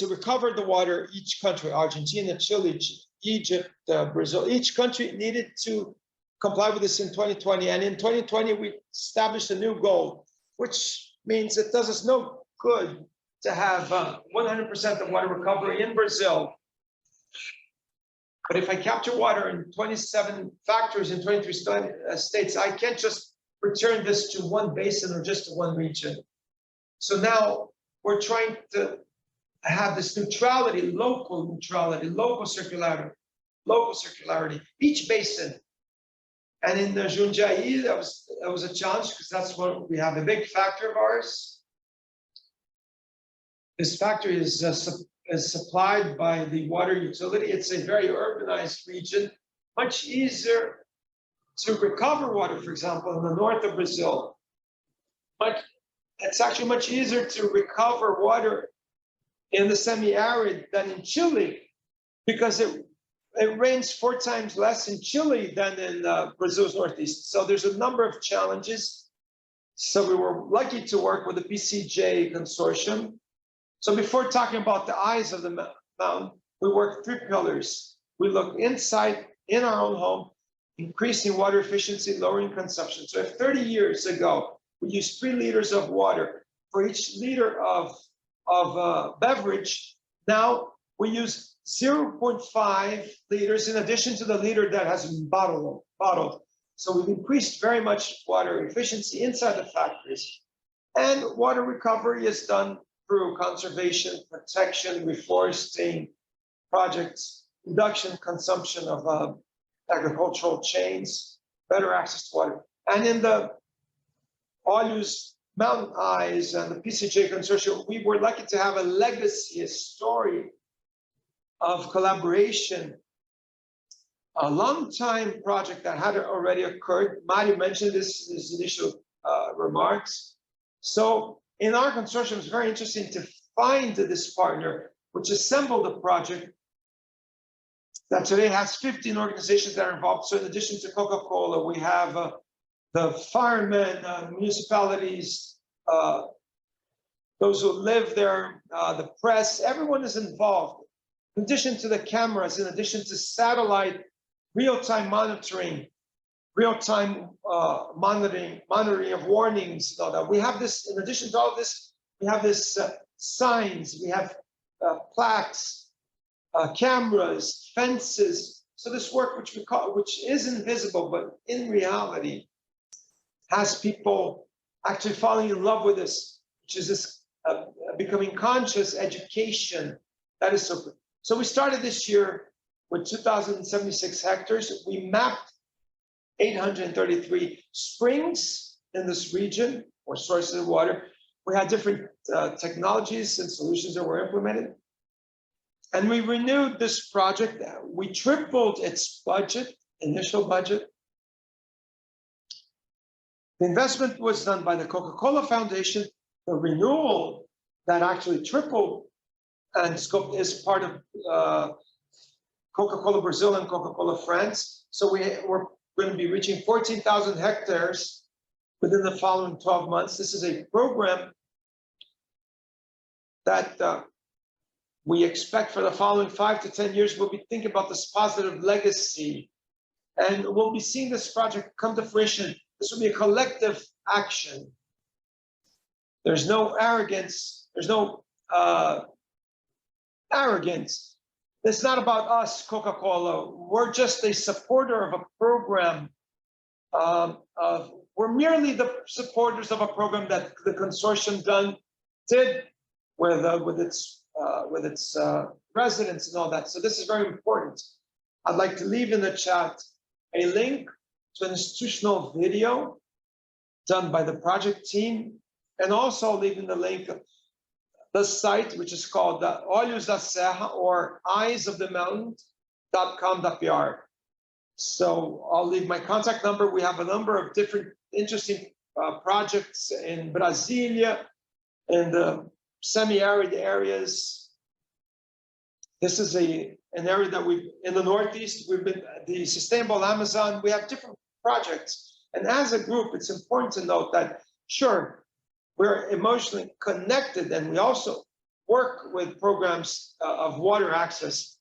recover the water. Each country, Argentina, Chile, Egypt, Brazil, each country needed to comply with this in 2020. And in 2020, we established a new goal, which means it does us no good to have 100% of water recovery in Brazil. But if I capture water in 27 factories in 23 states, I can't just return this to one basin or just to one region. So now we're trying to have this neutrality, local circularity, each basin. And in the Jundiaí, that was a challenge because that's what we have, a big factory of ours. This factory is supplied by the water utility. It's a very urbanized region, much easier to recover water, for example, in the north of Brazil. But it's actually much easier to recover water in the semi-arid than in Chile, because it rains 4 times less in Chile than in Brazil's northeast. So there's a number of challenges. So we were lucky to work with the PCJ consortium. So before talking about the eyes of the mountain, we work 3 pillars. We look inside, in our own home, increasing water efficiency, lowering consumption. So if 30 years ago, we used 3 liters of water for each liter of beverage, now we use 0.5 liters in addition to the liter that has been bottled. So we've increased very much water efficiency inside the factories. And water recovery is done through conservation, protection, reforesting projects, reduction consumption of agricultural chains, better access to water. And in the all-use Mountain Eyes and the PCJ consortium, we were lucky to have a legacy, a story of collaboration, a long-time project that had already occurred. Mario mentioned this in his initial remarks. So in our consortium, it's very interesting to find this partner, which assembled a project that today has 15 organizations that are involved. So in addition to Coca-Cola, we have the firemen, municipalities, those who live there, the press, everyone is involved. In addition to the cameras, in addition to satellite real-time monitoring, real-time monitoring of warnings, and all that. We have this, in addition to all this, we have this signs, we have plaques, cameras, fences. So this work, which is invisible, but in reality has people actually falling in love with this, which is this becoming conscious education. That is so good. So we started this year with 2,076 hectares. We mapped 833 springs in this region or sources of water. We had different technologies and solutions that were implemented. And we renewed this project. We tripled its budget, initial budget. The investment was done by the Coca-Cola Foundation. The renewal that actually tripled and scope is part of Coca-Cola Brazil and Coca-Cola France. So we're going to be reaching 14,000 hectares within the following 12 months. This is a program that we expect for the following 5 to 10 years. We'll be thinking about this positive legacy, and we'll be seeing this project come to fruition. This will be a collective action. There's no arrogance. There's no arrogance. It's not about us, Coca-Cola. We're just a supporter of a program. We're merely the supporters of a program that the consortium did with its residents and all that. So this is very important. I'd like to leave in the chat a link to an institutional video done by the project team, and also leaving the link, the site, which is called Olhos da Serra or Eyes of the Mountain.com.br. So I'll leave my contact number. We have a number of different interesting projects in Brasilia, in the semi-arid areas. This is an area that in the Northeast, we've been, the Sustainable Amazon, we have different projects. And as a group, it's important to note that, sure, we're emotionally connected and we also work with programs of water access.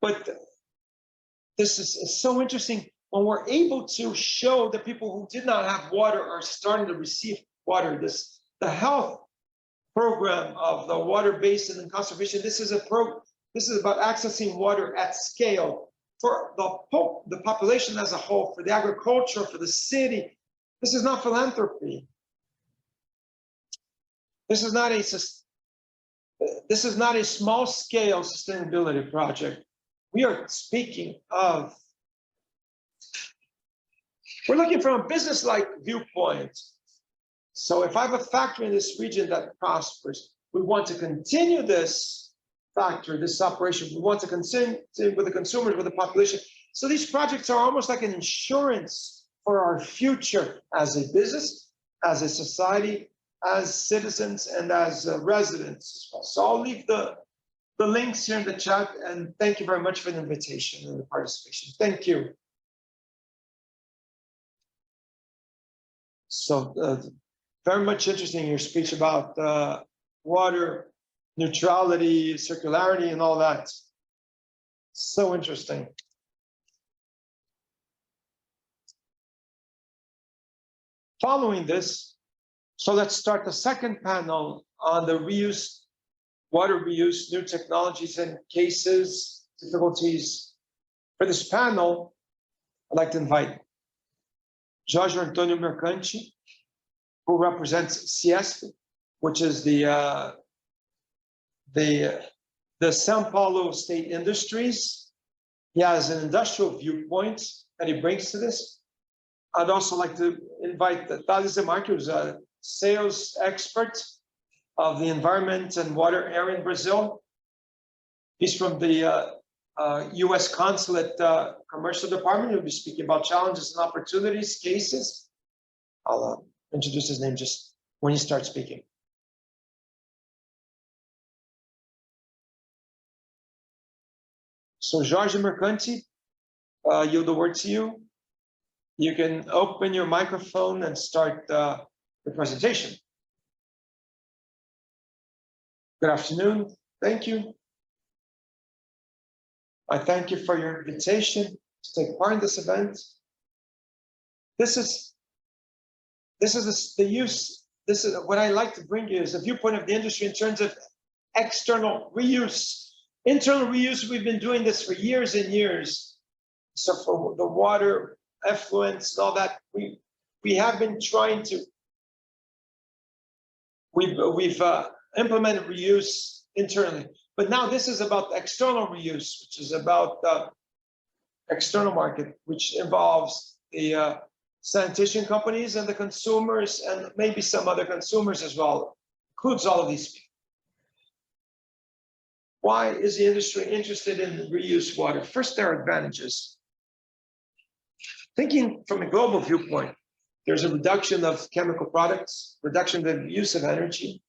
But this is so interesting when we're able to show that people who did not have water are starting to receive water. The health program of the water basin and conservation. This is about accessing water at scale for the population as a whole, for the agriculture, for the city. This is not philanthropy. This is not a small scale sustainability project. We are speaking of, we're looking from a business-like viewpoint. So if I have a factory in this region that prospers, we want to continue this factory, this operation. We want to continue with the consumers, with the population. So these projects are almost like an insurance for our future as a business, as a society, as citizens, and as residents as well. So I'll leave the links here in the chat, and thank you very much for the invitation and the participation. Thank you. So very much interesting, your speech about water neutrality, circularity, and all that. So interesting. Following this, so let's start the second panel on the reuse, water reuse, new technologies and cases, difficulties. For this panel, I'd like to invite Jorge Antonio Mercanti, who represents CIESP, which is the São Paulo State Industries. He has an industrial viewpoint that he brings to this. I'd also like to invite Thales Demarque, who's a sales expert of the environment and water area in Brazil. He's from the U.S. Consulate Commercial Department. He'll be speaking about challenges and opportunities, cases. I'll introduce his name just when he starts speaking. So Jorge Mercanti, yield the word to you. You can open your microphone and start the presentation. Good afternoon. Thank you. I thank you for your invitation to take part in this event. This is what I like to bring you is a viewpoint of the industry in terms of external reuse. Internal reuse, we've been doing this for years and years. So for the water effluents and all that, we have been trying to, we've implemented reuse internally. But now this is about external reuse, which is about the external market, which involves the sanitation companies and the consumers, and maybe some other consumers as well, includes all of these people. Why is the industry interested in reuse water? First, there are advantages. Thinking from a global viewpoint, there's a reduction of chemical products, reduction of the use of energy,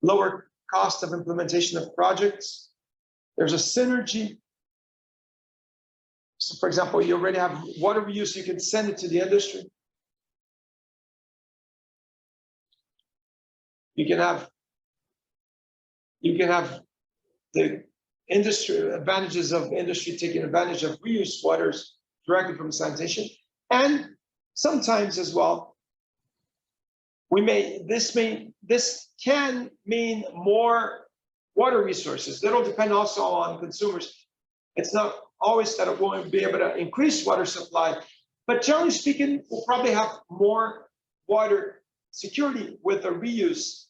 lower cost of implementation of projects. There's a synergy. So for example, you already have water reuse, you can send it to the industry. You can have the industry advantages of industry taking advantage of reuse waters directly from sanitation. And sometimes as well, this can mean more water resources. That'll depend also on consumers. It's not always that it won't be able to increase water supply, but generally speaking, we'll probably have more water security with the reuse.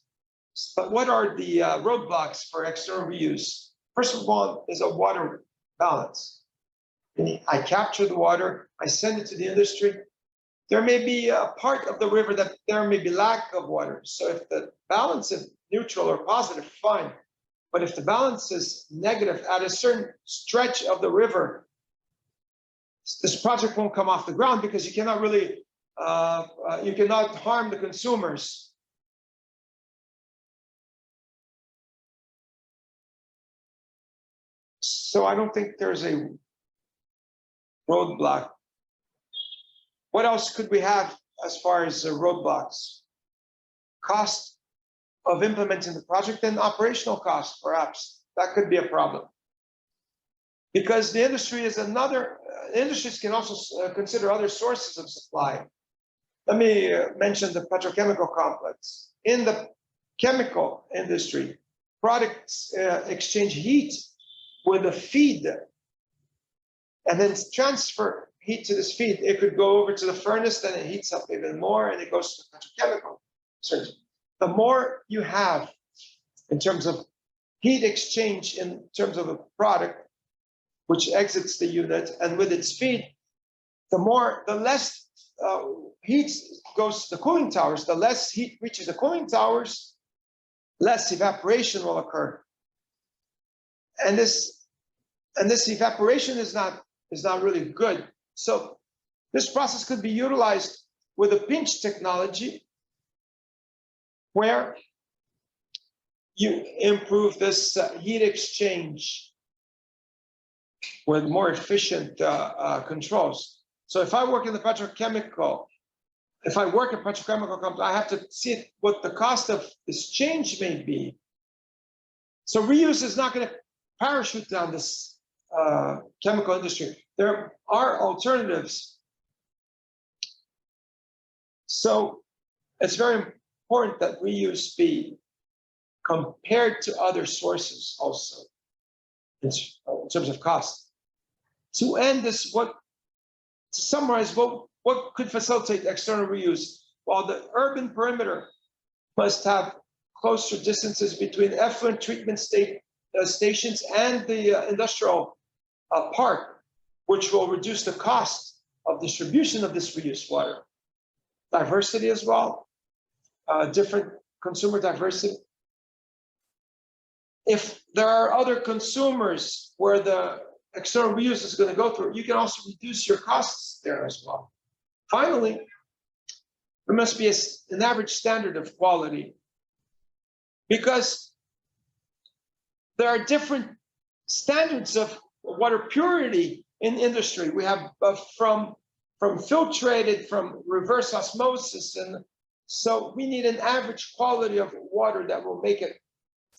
But what are the roadblocks for external reuse? First of all, is a water balance. I capture the water, I send it to the industry. there may be a part of the river that there may be lack of water. So if the balance is neutral or positive, fine. But if the balance is negative at a certain stretch of the river, this project won't come off the ground because you cannot really, you cannot harm the consumers. So I don't think there's a roadblock. What else could we have as far as roadblocks? Cost of implementing the project and operational costs, perhaps. That could be a problem. Because the industry is another, industries can also consider other sources of supply. Let me mention the petrochemical complex. In the chemical industry, products exchange heat with a feed and then transfer heat to this feed. It could go over to the furnace, then it heats up even more and it goes to the petrochemical. So the more you have in terms of heat exchange in terms of a product which exits the unit and with its feed, the less heat goes to the cooling towers, the less heat reaches the cooling towers, less evaporation will occur. And this evaporation is not really good. So this process could be utilized with a pinch technology where you improve this heat exchange with more efficient controls. So if I work in the petrochemical, if I work in petrochemical company, I have to see what the cost of this change may be. So reuse is not going to parachute down this chemical industry. There are alternatives. So it's very important that reuse be compared to other sources also in terms of cost. To end this, to summarize, what could facilitate external reuse? Well, the urban perimeter must have closer distances between effluent treatment stations and the industrial park, which will reduce the cost of distribution of this reused water. Diversity as well, different consumer diversity. If there are other consumers where the external reuse is going to go through, you can also reduce your costs there as well. Finally, there must be an average standard of quality, because there are different standards of water purity in industry. We have from filtrated, from reverse osmosis, and so we need an average quality of water that will make it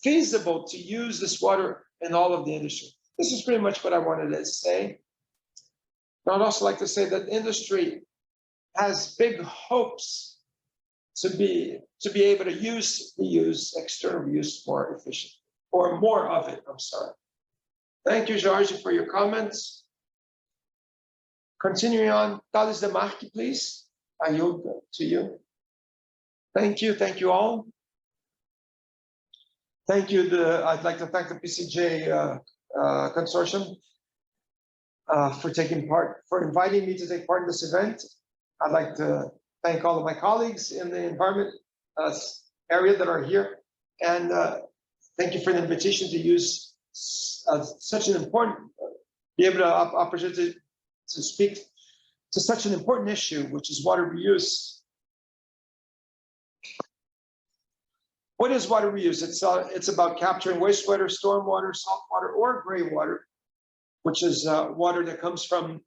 feasible to use this water in all of the industry. This is pretty much what I wanted to say. I'd also like to say that industry has big hopes to be able to reuse external reuse more efficiently, or more of it, I'm sorry. Thank you, Jorge, for your comments. Continuing on, Thales Demarque, please. I yield to you. Thank you all. Thank you. I'd like to thank the PCJ consortium for inviting me to take part in this event. I'd like to thank all of my colleagues in the environment area that are here, and thank you for the invitation to use such an important, be able to opportunity to speak to such an important issue, which is water reuse. What is water reuse? It's about capturing wastewater, stormwater, saltwater, or gray water, which is water that comes from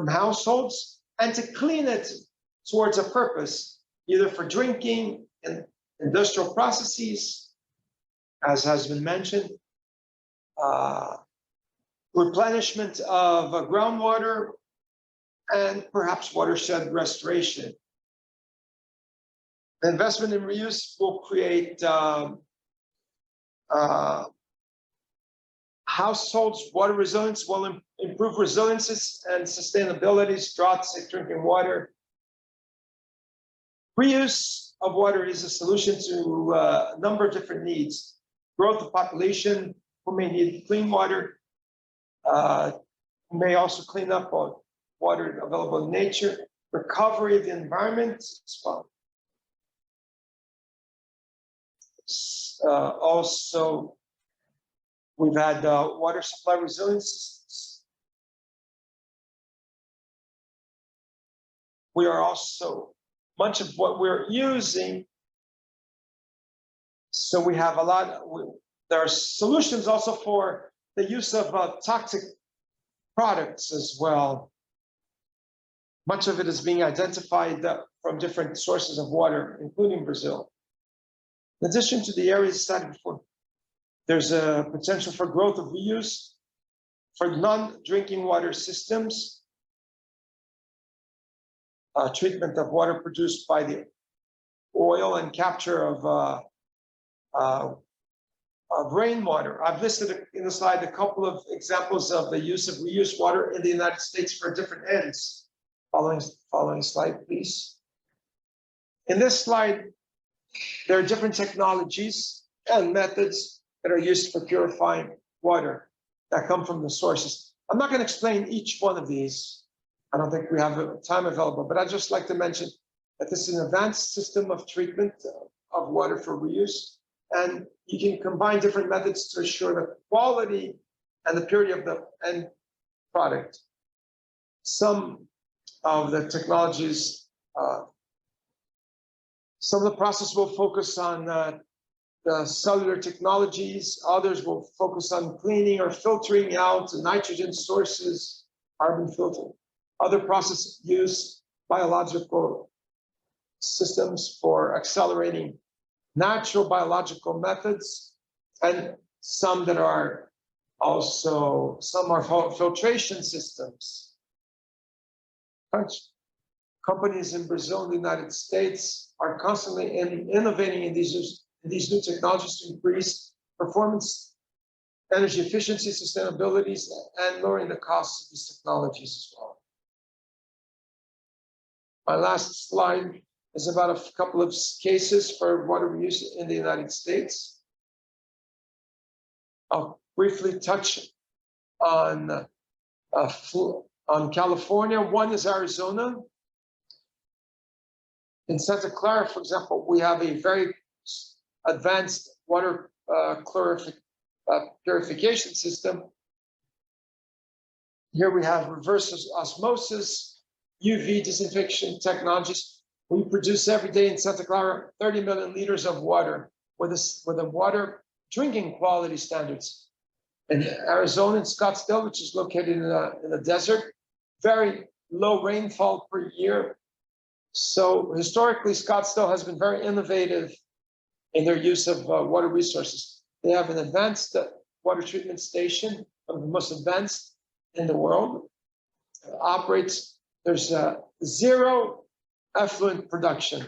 households, and to clean it towards a purpose, either for drinking and industrial processes, as has been mentioned, replenishment of groundwater, and perhaps watershed restoration. The investment in reuse will create households' water resilience, will improve resiliences and sustainability, drought, safe drinking water. Reuse of water is a solution to a number of different needs. Growth of population who may need clean water, may also clean up on water available in nature, recovery of the environment as well. Also, we've had water supply resilience systems. We are also, much of what we're using, so we have a lot, there are solutions also for the use of toxic products as well. Much of it is being identified from different sources of water, including Brazil. In addition to the areas cited before, there's a potential for growth of reuse for non-drinking water systems, treatment of water produced by the oil and capture of rainwater. I've listed in the slide a couple of examples of the use of reused water in the United States for different ends. Following slide, please. In this slide, there are different technologies and methods that are used for purifying water that come from the sources. I'm not going to explain each one of these. I don't think we have time available, but I'd just like to mention that this is an advanced system of treatment of water for reuse, and you can combine different methods to assure the quality and the purity of the end product. Some of the technologies, some of the process will focus on the cellular technologies, others will focus on cleaning or filtering out nitrogen sources, carbon filter. Other processes use biological systems for accelerating natural biological methods, and some that are also, some are filtration systems. Companies in Brazil and the United States are constantly innovating in these new technologies to increase performance, energy efficiency, sustainability, and lowering the costs of these technologies as well. My last slide is about a couple of cases for water reuse in the United States. I'll briefly touch on California. One is Arizona. In Santa Clara, for example, we have a very advanced water purification system. Here we have reverse osmosis, UV disinfection technologies. We produce every day in Santa Clara 30 million liters of water with a water drinking quality standards. In Arizona, in Scottsdale, which is located in the desert, very low rainfall per year. So historically, Scottsdale has been very innovative in their use of water resources. They have an advanced water treatment station, one of the most advanced in the world. It operates, there's zero effluent production.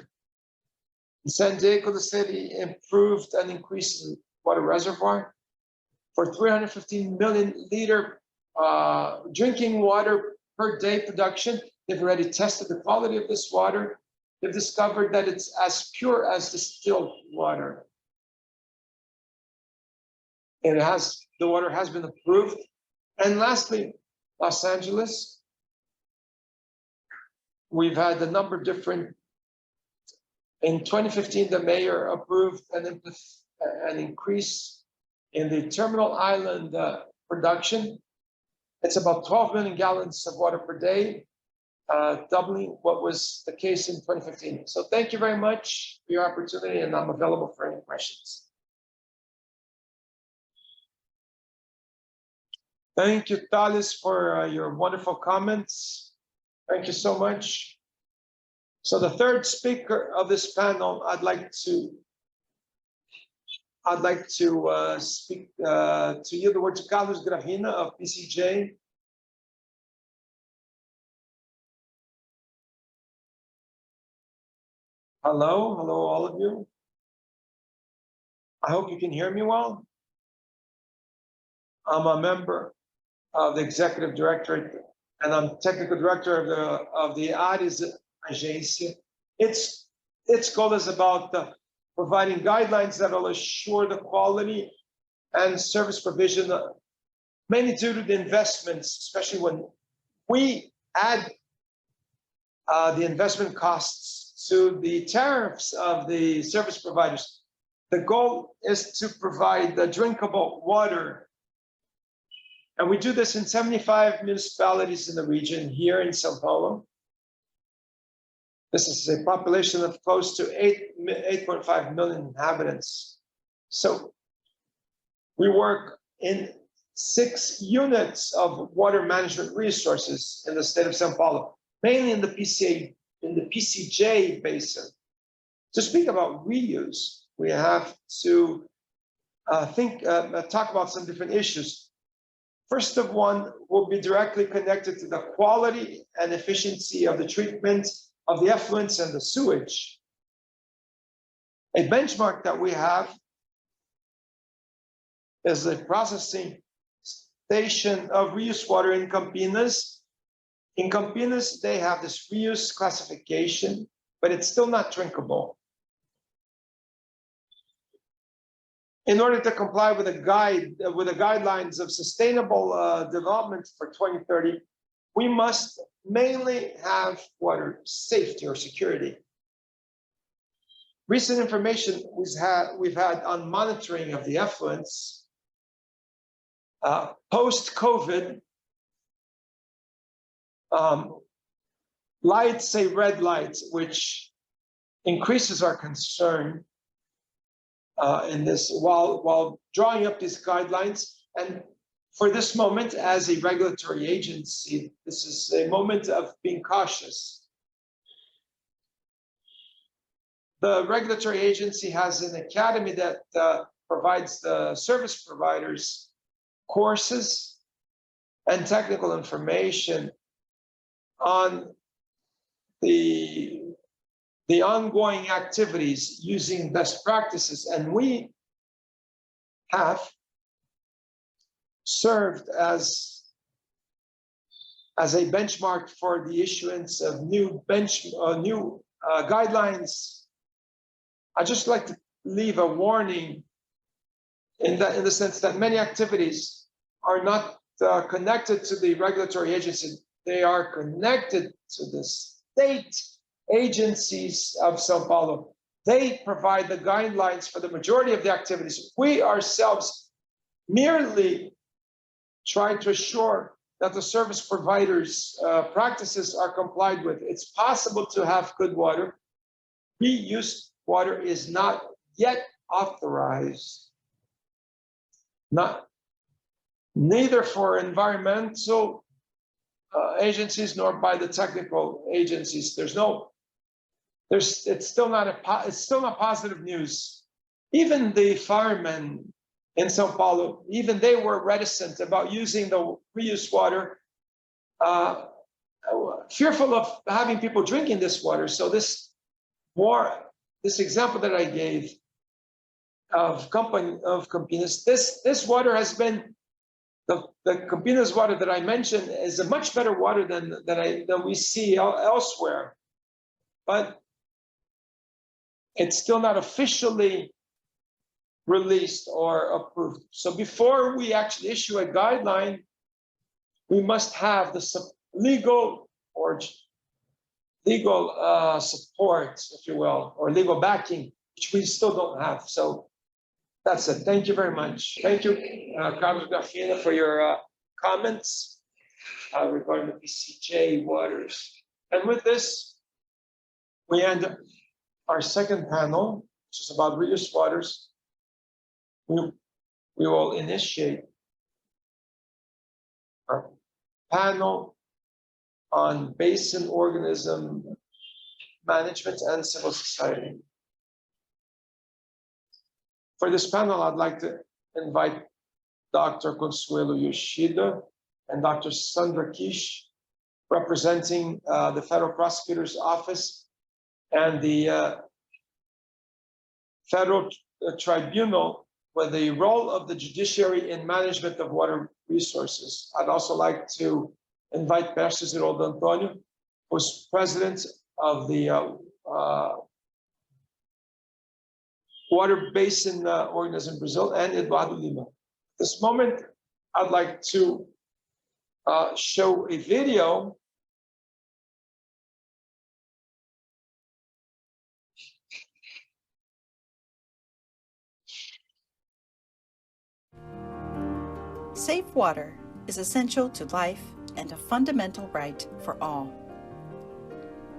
In San Diego, the city improved and increased the water reservoir for 315 million liter drinking water per day production. They've already tested the quality of this water. They've discovered that it's as pure as distilled water. And the water has been approved. And lastly, Los Angeles. We've had a number of different, in 2015, the mayor approved an increase in the terminal island production. It's about 12 million gallons of water per day, doubling what was the case in 2015. So thank you very much for your opportunity, and I'm available for any questions. Thank you, Thales, for your wonderful comments. Thank you so much. So the third speaker of this panel, I'd like to speak to you. The word to Carlos Gravina of PCJ. Hello, all of you. I hope you can hear me well. I'm a member of the executive directorate, and I'm technical director of the ARES Agência. Its goal is about providing guidelines that will assure the quality and service provision, mainly due to the investments, especially when we add the investment costs to the tariffs of the service providers. The goal is to provide the drinkable water. And we do this in 75 municipalities in the region here in São Paulo. This is a population of close to 8.5 million inhabitants. So we work in 6 units of water management resources in the state of São Paulo, mainly in the PCJ Basin. To speak about reuse, we have to talk about some different issues. First of one will be directly connected to the quality and efficiency of the treatment of the effluents and the sewage. A benchmark that we have is a processing station of reuse water in Campinas. In Campinas, they have this reuse classification, but it's still not drinkable. In order to comply with the guidelines of sustainable development for 2030, we must mainly have water safety or security. Recent information we've had on monitoring of the effluents post-COVID, lights say red lights, which increases our concern in this while drawing up these guidelines. And for this moment, as a regulatory agency, this is a moment of being cautious. The regulatory agency has an academy that provides the service providers courses and technical information on the ongoing activities using best practices. And we have served as a benchmark for the issuance of new guidelines. I'd just like to leave a warning in the sense that many activities are not connected to the regulatory agency. They are connected to the state agencies of São Paulo. They provide the guidelines for the majority of the activities. We ourselves merely try to assure that the service providers' practices are complied with. It's possible to have good water. Reuse water is not yet authorized, neither for environmental agencies nor by the technical agencies. It's still not positive news. Even the firemen in São Paulo, even they were reticent about using the reuse water, fearful of having people drinking this water. So this example that I gave of Campinas, this water has been, the Campinas water that I mentioned is a much better water than we see elsewhere, but it's still not officially released or approved. So before we actually issue a guideline, we must have the legal support, if you will, or legal backing, which we still don't have. So that's it. Thank you very much. Thank you, Carlos Garfina, for your comments regarding the PCJ waters. And with this, we end our second panel, which is about reuse waters. We will initiate our panel on basin organism management and civil society. For this panel, I'd like to invite Dr. Consuelo Yoshida and Dr. Sandra Kish, representing the Federal Prosecutor's Office and the Federal Tribunal with the role of the judiciary in management of water resources. I'd also like to invite Pastor Ziroldo Antonio, who's president of the Water Basin Organism Brazil, and Eduardo Lima. At this moment, I'd like to show a video Safe water is essential to life and a fundamental right for all.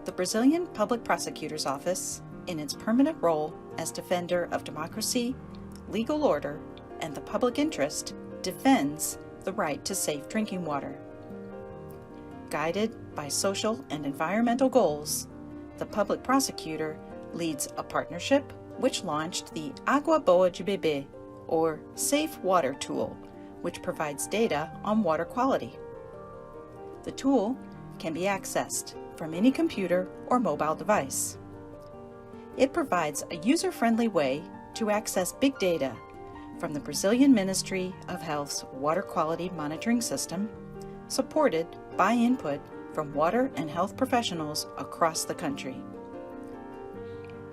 The Brazilian Public Prosecutor's Office, in its permanent role as defender of democracy, legal order, and the public interest, defends the right to safe drinking water. Guided by social and environmental goals, the public prosecutor leads a partnership which launched the Água Boa de Beber, or Safe Water Tool, which provides data on water quality. The tool can be accessed from any computer or mobile device. It provides a user-friendly way to access big data from the Brazilian Ministry of Health's Water Quality Monitoring System, supported by input from water and health professionals across the country.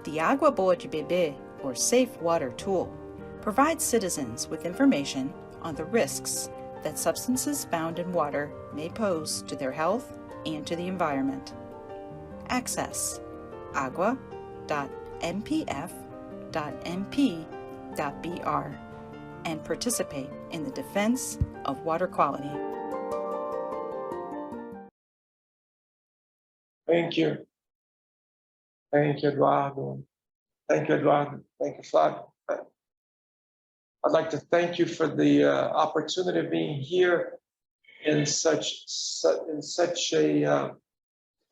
The Água Boa de Beber, or Safe Water Tool, provides citizens with information on the risks that substances found in water may pose to their health and to the environment. Access agua.mpf.mp.br and participate in the defense of water quality. Thank you. Thank you, Eduardo. Thank you, Eduardo. Thank you, Flavio. I'd like to thank you for the opportunity of being here in such a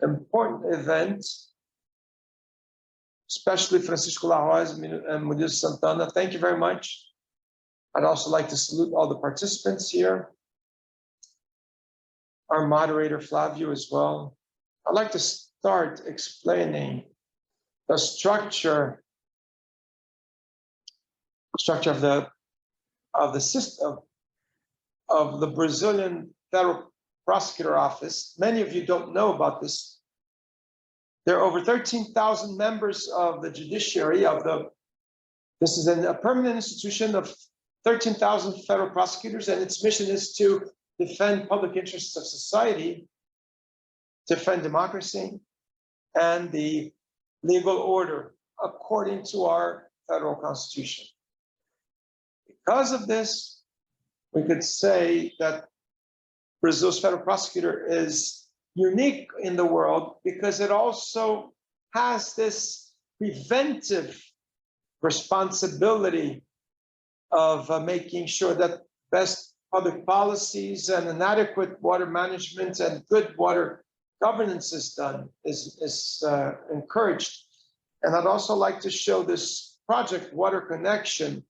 important event, especially Francisco Larroz and Murilo Santana. Thank you very much. I'd also like to salute all the participants here, our moderator Flavio as well. I'd like to start explaining the structure of the system of the Brazilian Federal Prosecutor Office. Many of you don't know about this. There are over 13,000 members of the judiciary this is a permanent institution of 13,000 federal prosecutors, and its mission is to defend public interests of society, defend democracy, and the legal order according to our federal constitution. Because of this, we could say that Brazil's federal prosecutor is unique in the world because it also has this preventive responsibility of making sure that best public policies and an adequate water management and good water governance is encouraged. And I'd also like to show this project, Water Connection.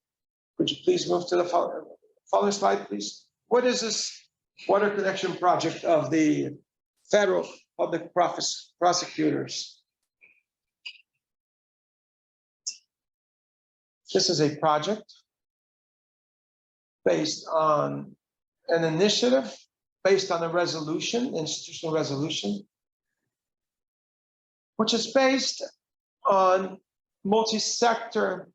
Could you please move to the following slide, please? What is this Water Connection project of the Federal Public Prosecutors? This is a project based on an initiative, based on a resolution, institutional resolution, which is based on multi-sector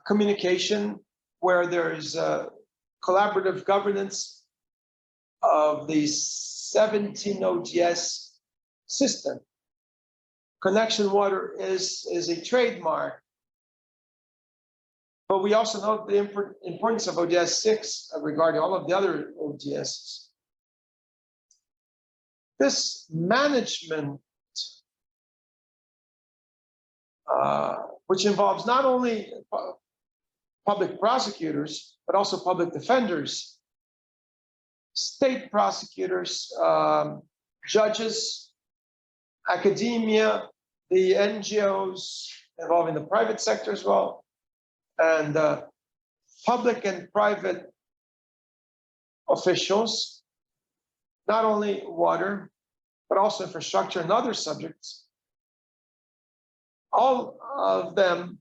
communication, where there is collaborative governance of the 17 ODS system. Connection water is a trademark, but we also know the importance of ODS 6 regarding all of the other ODSs. This management, which involves not only public prosecutors, but also public defenders, state prosecutors, judges, academia, the NGOs involving the private sector as well, and public and private officials, not only water, but also infrastructure and other subjects. All of them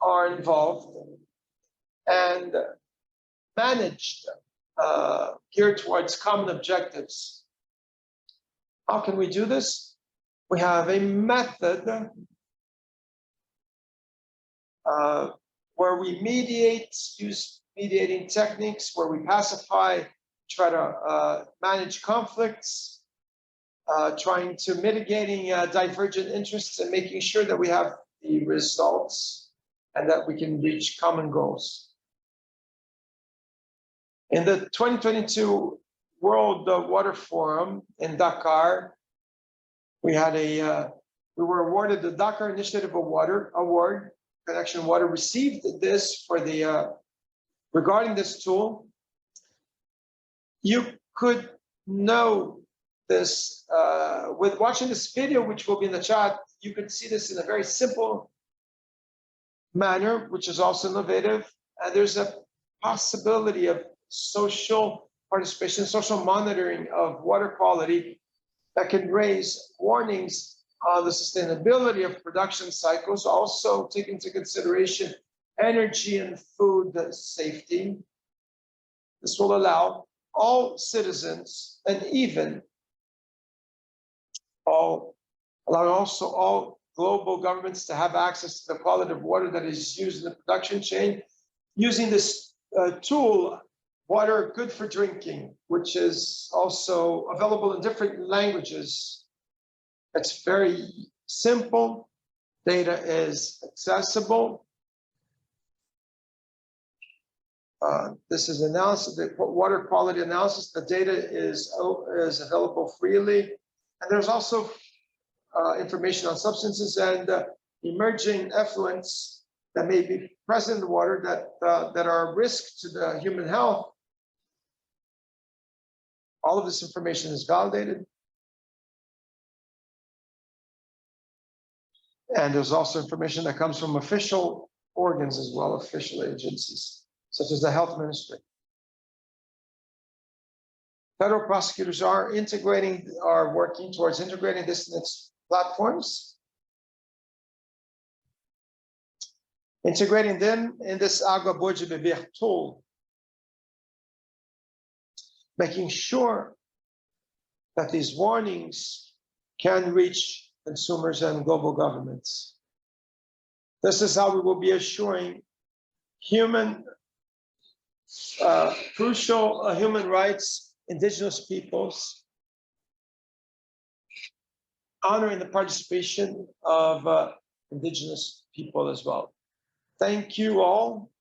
are involved and managed, geared towards common objectives. How can we do this? We have a method where we use mediating techniques, where we pacify, try to manage conflicts, trying to mitigating divergent interests and making sure that we have the results and that we can reach common goals. In the 2022 World Water Forum in Dakar, we were awarded the Dakar Initiative Award. Connection Water received this for the regarding this tool. You could know this with watching this video, which will be in the chat. You could see this in a very simple manner, which is also innovative. And there's a possibility of social participation, social monitoring of water quality that can raise warnings on the sustainability of production cycles, also take into consideration energy and food safety. This will allow all citizens and even all global governments to have access to the quality of water that is used in the production chain using this tool, Water Good for Drinking, which is also available in different languages. It's very simple. Data is accessible. This is analysis, the water quality analysis. The data is available freely. And there's also information on substances and emerging effluents that may be present in the water that are a risk to the human health. All of this information is validated. And there's also information that comes from official organs as well, official agencies, such as the health ministry. Federal prosecutors are working towards integrating this in its platforms, integrating them in this Água Boa de Beber tool, making sure that these warnings can reach consumers and global governments. This is how we will be assuring crucial human rights, indigenous peoples, honoring the participation of indigenous people as well. Thank you all.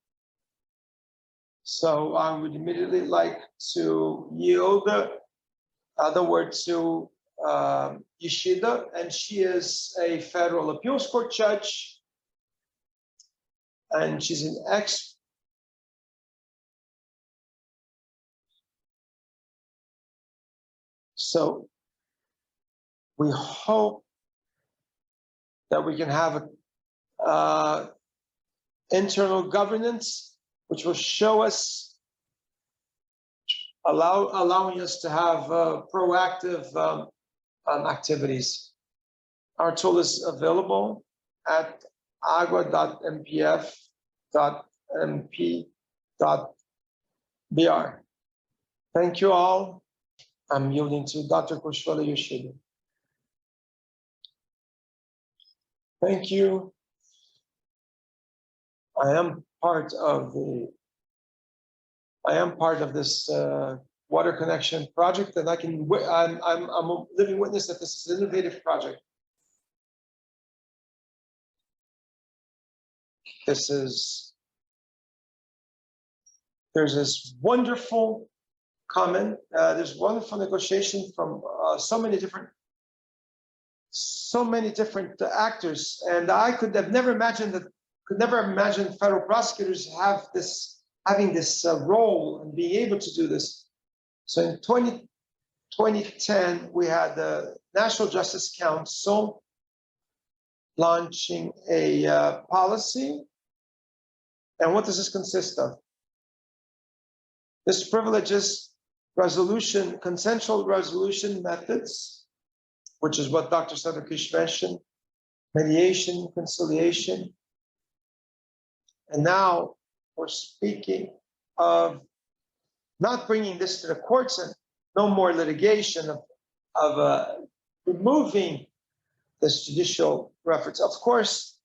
So I would immediately like to yield the word to Yoshida, and she is a federal appeals court judge, and she's an ex. So we hope that we can have a internal governance, which will show us, allowing us to have proactive activities. Our tool is available at agua.mp.mp.br. Thank you all. I'm yielding to Dr. Kushwala Yoshida. Thank you. I am part of this water connection project, and I'm a living witness that this is an innovative project. There's this wonderful comment, there's wonderful negotiation from so many different actors, and I could never imagine federal prosecutors having this role and being able to do this. So in 2010, we had the National Justice Council launching a policy. And what does this consist of? This privileges consensual resolution methods, which is what Dr. Sadakish mentioned, mediation, conciliation. And now we're speaking of not bringing this to the courts and no more litigation of removing this judicial reference. Of course,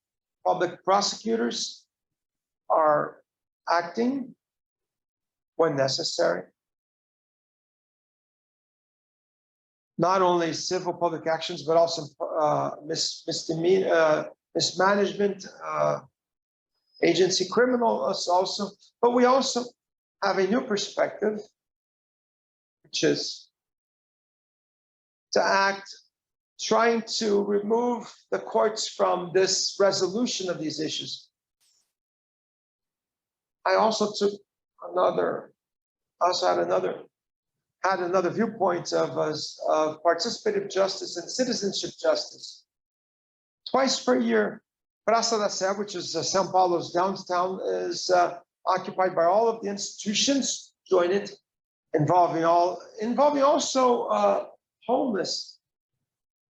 public prosecutors are acting when necessary. Not only civil public actions, but also mismanagement, agency criminal also, but we also have a new perspective, which is to act trying to remove the courts from this resolution of these issues. I also took had another viewpoint of participative justice and citizenship justice. Twice per year, Praça da Sé, which is São Paulo's downtown, is occupied by all of the institutions joined, involving also homeless.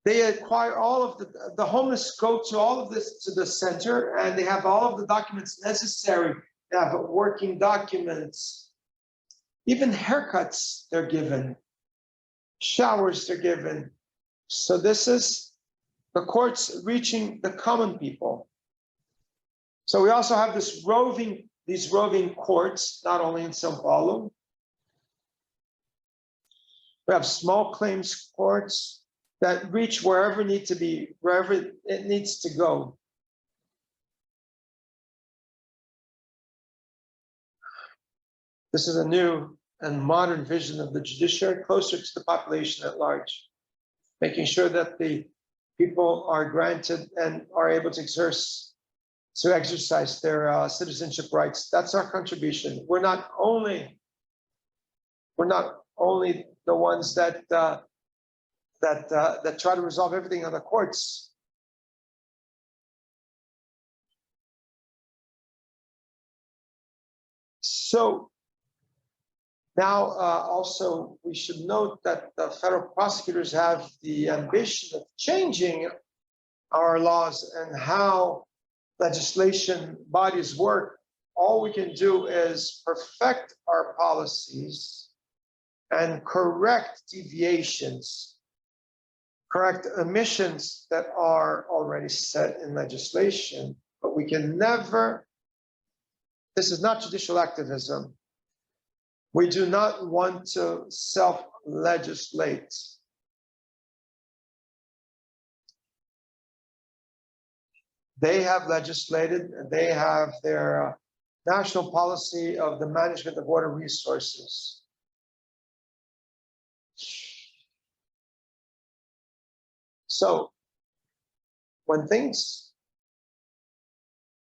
They acquire all of the homeless go to all of this to the center, and they have all of the documents necessary. They have working documents, even haircuts they're given, showers they're given. So this is the courts reaching the common people. So we also have these roving courts, not only in São Paulo. We have small claims courts that reach wherever it needs to go. This is a new and modern vision of the judiciary, closer to the population at large, making sure that the people are granted and are able to exercise their citizenship rights. That's our contribution. We're not only the ones that try to resolve everything on the courts. So now also we should note that the federal prosecutors have the ambition of changing our laws and how legislation bodies work. All we can do is perfect our policies and correct deviations, correct omissions that are already set in legislation, but we can never, this is not judicial activism. We do not want to self-legislate. They have legislated, they have their national policy of the management of water resources. So when things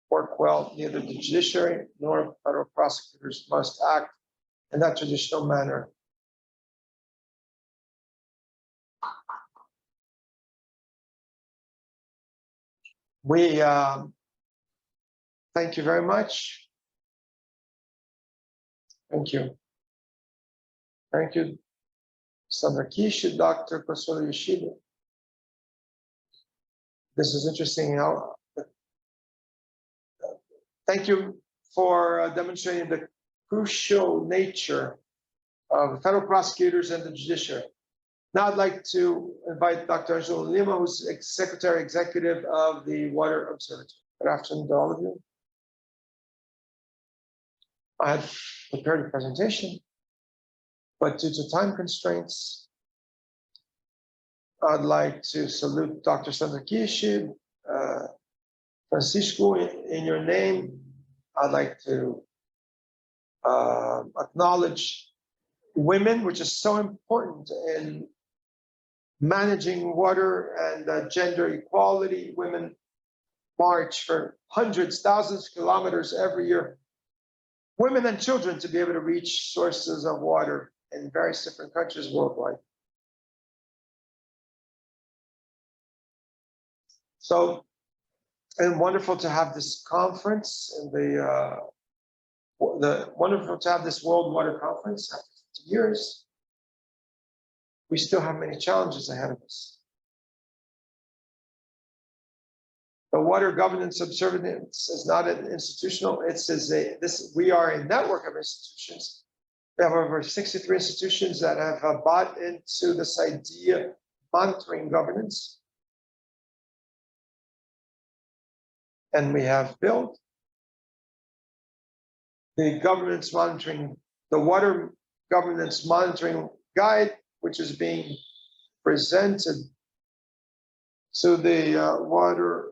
work well, neither the judiciary nor federal prosecutors must act in that traditional manner. We thank you very much. Thank you. Thank you, Sandra Kishi, Dr. Consuelo Yoshida. This is interesting. How, thank you for demonstrating the crucial nature of federal prosecutors and the judiciary. Now I'd like to invite Dr. Angelo Lima, who's Secretary Executive of the Water Observatory. Good afternoon to all of you. I had prepared a presentation, but due to time constraints, I'd like to salute Dr. Sandra Kishi, Francisco, in your name. I'd like to acknowledge women, which is so important in managing water and gender equality. Women march for hundreds, thousands of kilometers every year. Women and children to be able to reach sources of water in various different countries worldwide. So, and wonderful to have this conference and the wonderful to have this World Water Conference after 50 years. We still have many challenges ahead of us. The Water Governance Observance is not an institutional, we are a network of institutions. We have over 63 institutions that have bought into this idea of monitoring governance. And we have built the Water Governance Monitoring Guide, which is being presented to the Water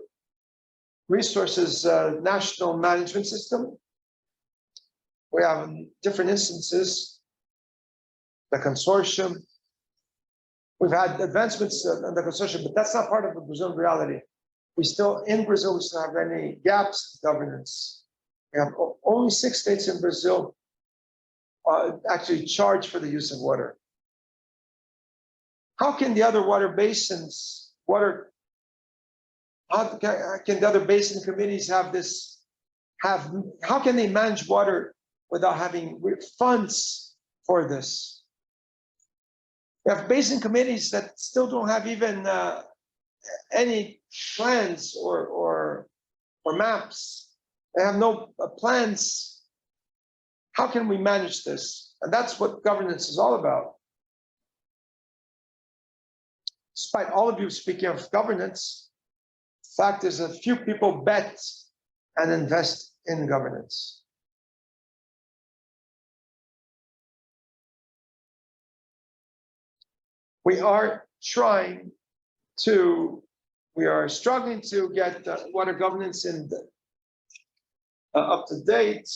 Resources National Management System. We have different instances, the consortium. We've had advancements in the consortium, but that's not part of the Brazilian reality. In Brazil, we still have any gaps in governance. We have only 6 states in Brazil actually charge for the use of water. How can the other water basins, how can the other basin committees how can they manage water without having funds for this? We have basin committees that still don't have even any plans or maps. They have no plans. How can we manage this? And that's what governance is all about. Despite all of you speaking of governance, the fact is that few people bet and invest in governance. We are struggling to get water governance up to date.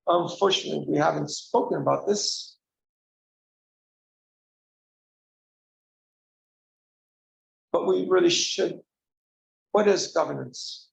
Unfortunately, we haven't spoken about this. But we really should. What is governance?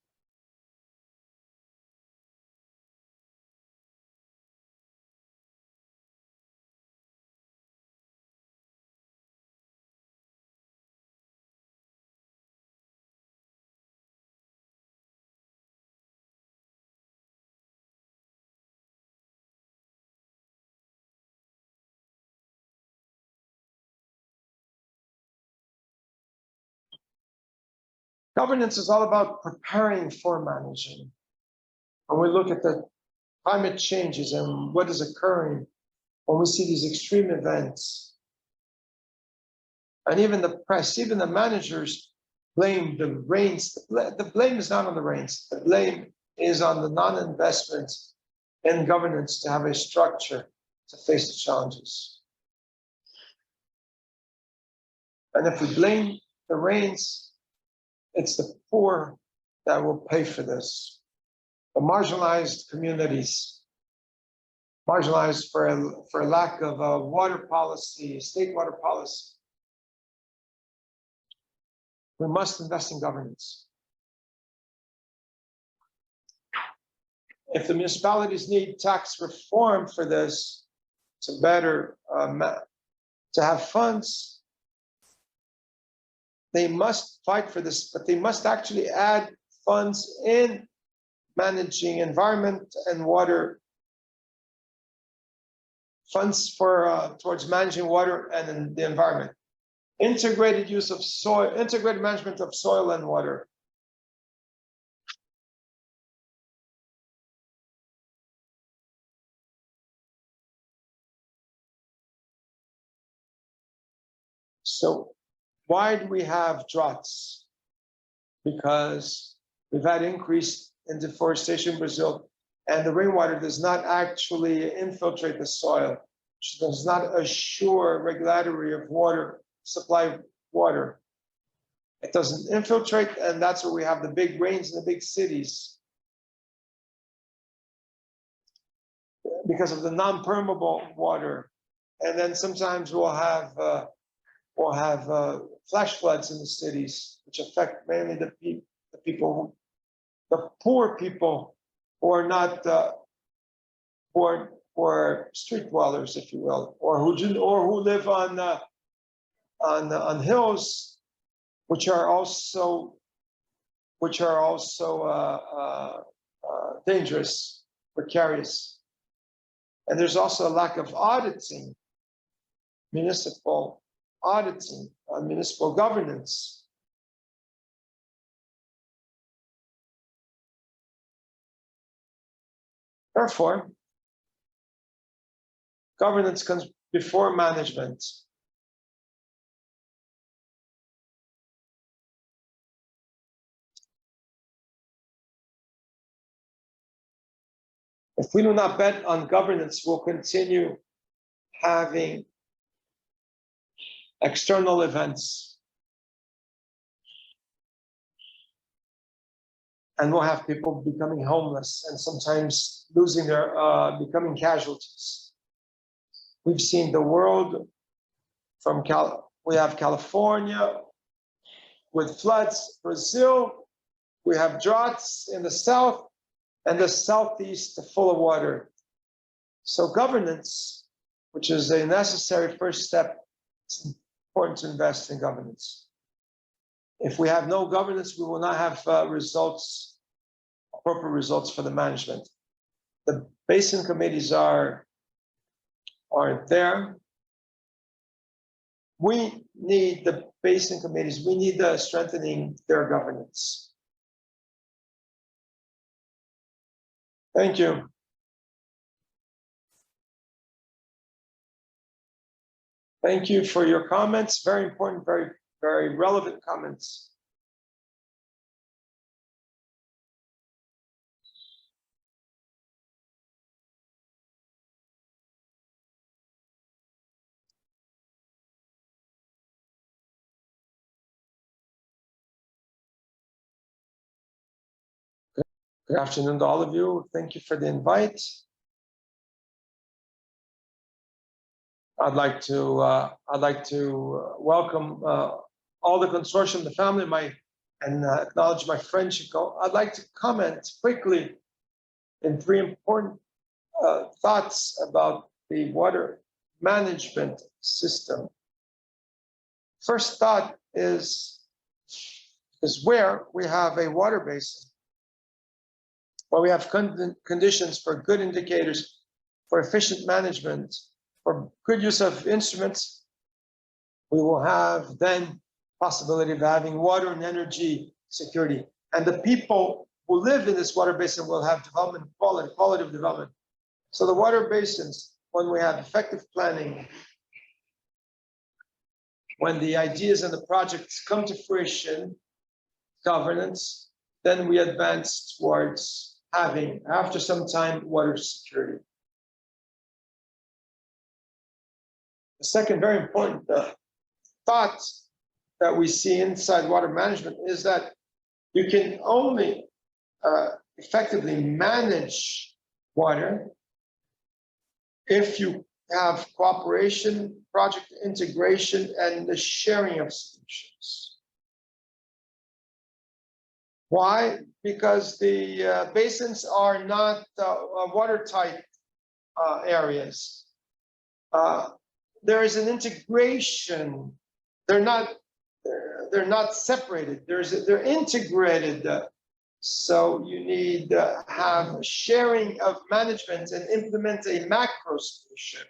Governance is all about preparing for managing. When we look at the climate changes and what is occurring, when we see these extreme events, and even the press, even the managers blame the rains. The blame is not on the rains. The blame is on the non-investment in governance to have a structure to face the challenges. And if we blame the rains, it's the poor that will pay for this. The marginalized communities, marginalized for a lack of a water policy, state water policy. We must invest in governance. If the municipalities need tax reform for this, to better, to have funds, they must fight for this, but they must actually add funds in managing environment and water, funds for towards managing water and the environment. Integrated use of soil, integrated management of soil and water. So why do we have droughts? Because we've had increase in deforestation in Brazil, and the rainwater does not actually infiltrate the soil, which does not assure regularity of water, supply of water. It doesn't infiltrate, and that's where we have the big rains in the big cities. Because of the non-permeable water. And then sometimes we'll have flash floods in the cities, which affect mainly the people, the poor people who are not or street dwellers, if you will, or who live on hills, which are also dangerous, precarious, and there's also a lack of auditing, municipal auditing on municipal governance. Therefore, governance comes before management. If we do not bet on governance, we'll continue having external events. and we'll have people becoming homeless and sometimes losing their, becoming casualties. We've seen the world from we have California with floods, Brazil, we have droughts in the south, and the southeast full of water. So governance, which is a necessary first step, it's important to invest in governance. If we have no governance, we will not have results, appropriate results for the management. The basin committees aren't there. We need the basin committees, we need strengthening their governance. Thank you. Thank you for your comments. Very important, very, very relevant comments. Good afternoon to all of you. Thank you for the invite. I'd like to welcome all the consortium, the family, and acknowledge my friendship. I'd like to comment quickly in three important thoughts about the water management system. First thought is where we have a water basin, where we have conditions for good indicators, for efficient management, for good use of instruments, we will have then possibility of having water and energy security. And the people who live in this water basin will have development, quality of development. So the water basins, when we have effective planning, when the ideas and the projects come to fruition, governance, then we advance towards having, after some time, water security. The second very important thought that we see inside water management is that you can only effectively manage water if you have cooperation, project integration, and the sharing of solutions. Why? Because the basins are not watertight areas. There is an integration. They're not separated. They're integrated. So you need to have sharing of management and implement a macro solution.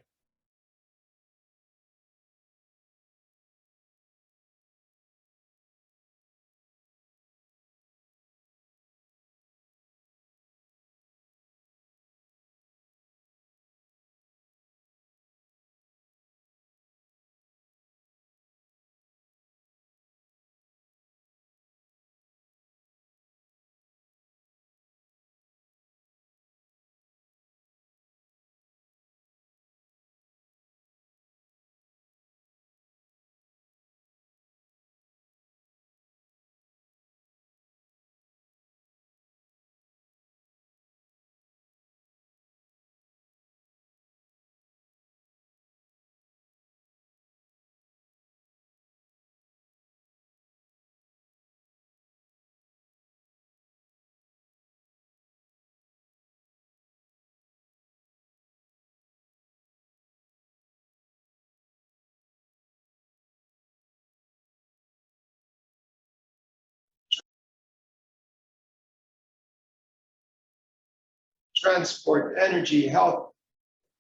Transport, energy, health,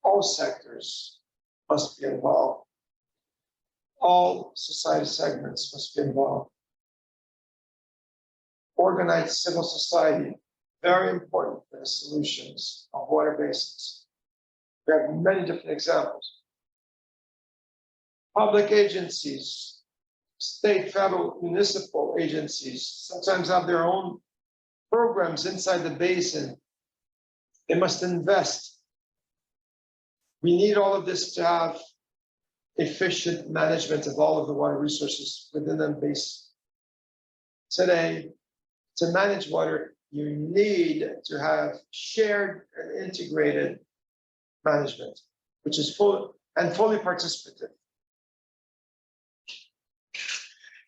all sectors must be involved. All society segments must be involved. Organized civil society, very important for the solutions of water basins. We have many different examples. Public agencies, state, federal, municipal agencies sometimes have their own programs inside the basin. They must invest. We need all of this to have efficient management of all of the water resources within the basin. Today, to manage water, you need to have shared and integrated management, which is fully participative.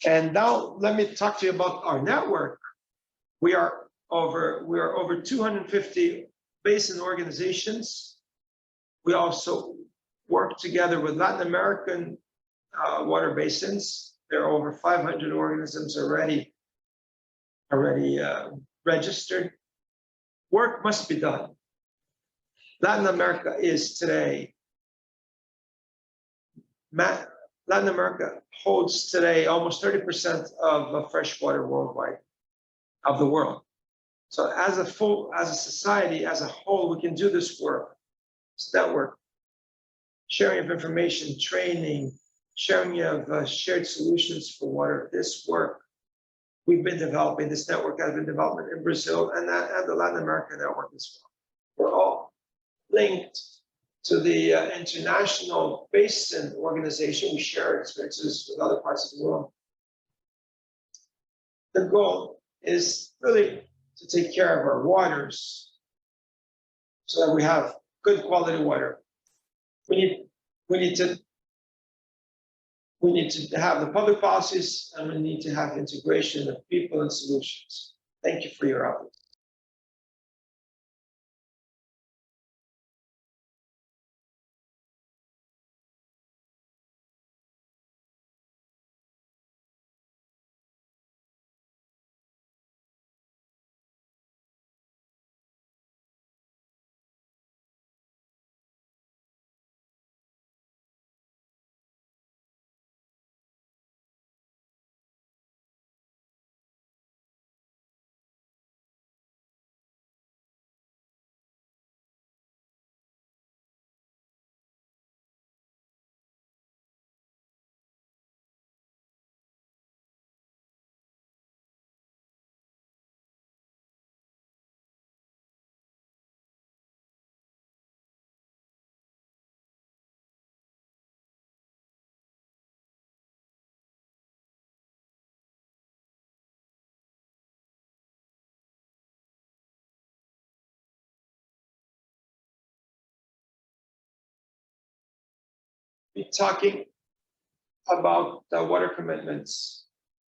And now let me talk to you about our network. We are over 250 basin organizations. We also work together with Latin American water basins. There are over 500 organisms already registered. Work must be done. Latin America is today, Latin America holds today almost 30% of fresh water worldwide, of the world. So as a society, as a whole, we can do this work, this network, sharing of information, training, sharing of shared solutions for water. This work we've been developing, this network has been developed in Brazil and the Latin American network as well. We're all linked to the International Basin Organization. We share experiences with other parts of the world. The goal is really to take care of our waters so that we have good quality water. We need to have the public policies, and we need to have integration of people and solutions. Thank you for your efforts. Be talking about the water commitments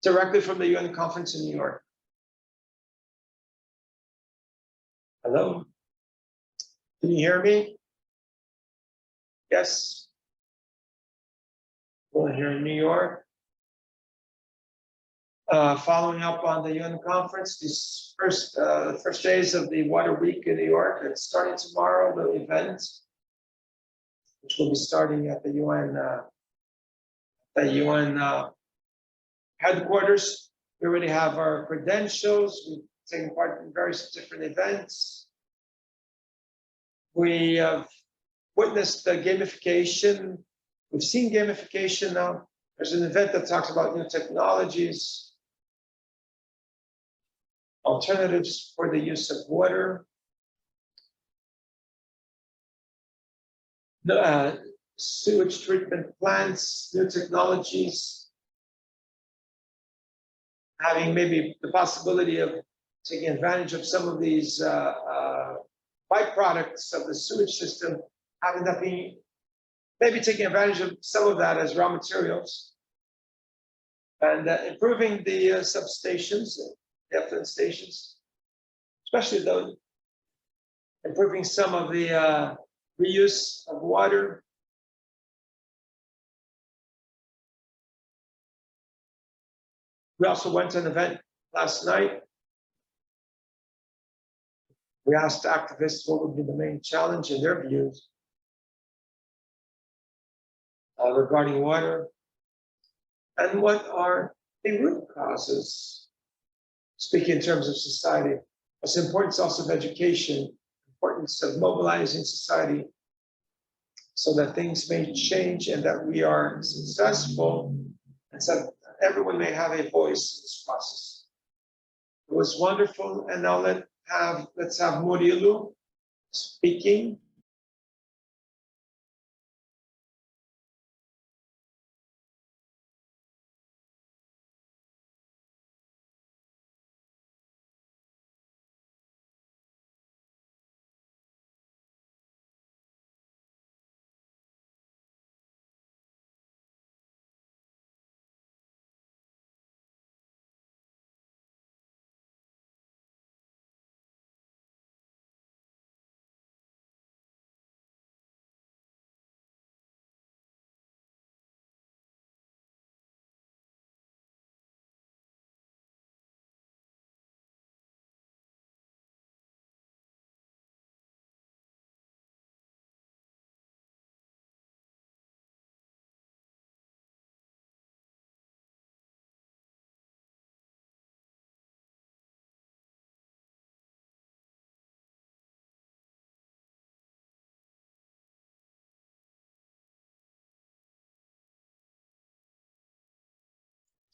directly from the UN conference in New York. Hello? Can you hear me? Yes? We're here in New York. Following up on the UN conference, these first days of the Water Week in New York, and starting tomorrow, the event, which will be starting at the UN headquarters. We already have our credentials. We've taken part in various different events. We have witnessed the gamification. We've seen gamification now. There's an event that talks about new technologies, alternatives for the use of water, sewage treatment plants, new technologies, having maybe the possibility of taking advantage of some of these byproducts of the sewage system, having that be maybe taking advantage of some of that as raw materials, and improving the substations, the effluent stations, especially those, improving some of the reuse of water. We also went to an event last night. We asked activists what would be the main challenge in their views regarding water, and what are the root causes, speaking in terms of society. What's the importance also of education, importance of mobilizing society so that things may change and that we are successful, and so that everyone may have a voice in this process. It was wonderful, and now let's have Murilo speaking.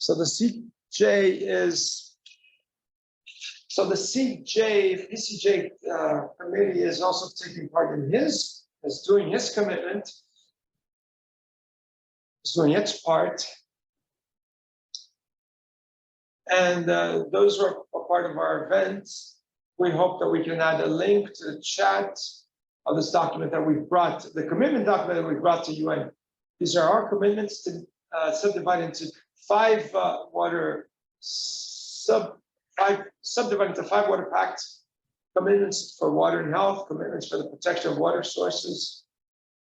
So the CJ is, so the PCJ committee is also taking part in is doing his commitment, is doing its part. And those are a part of our events. We hope that we can add a link to the chat of this document that we brought, the commitment document that we brought to UN. These are our commitments to subdivide into subdivided into 5 water pacts, commitments for water and health, commitments for the protection of water sources,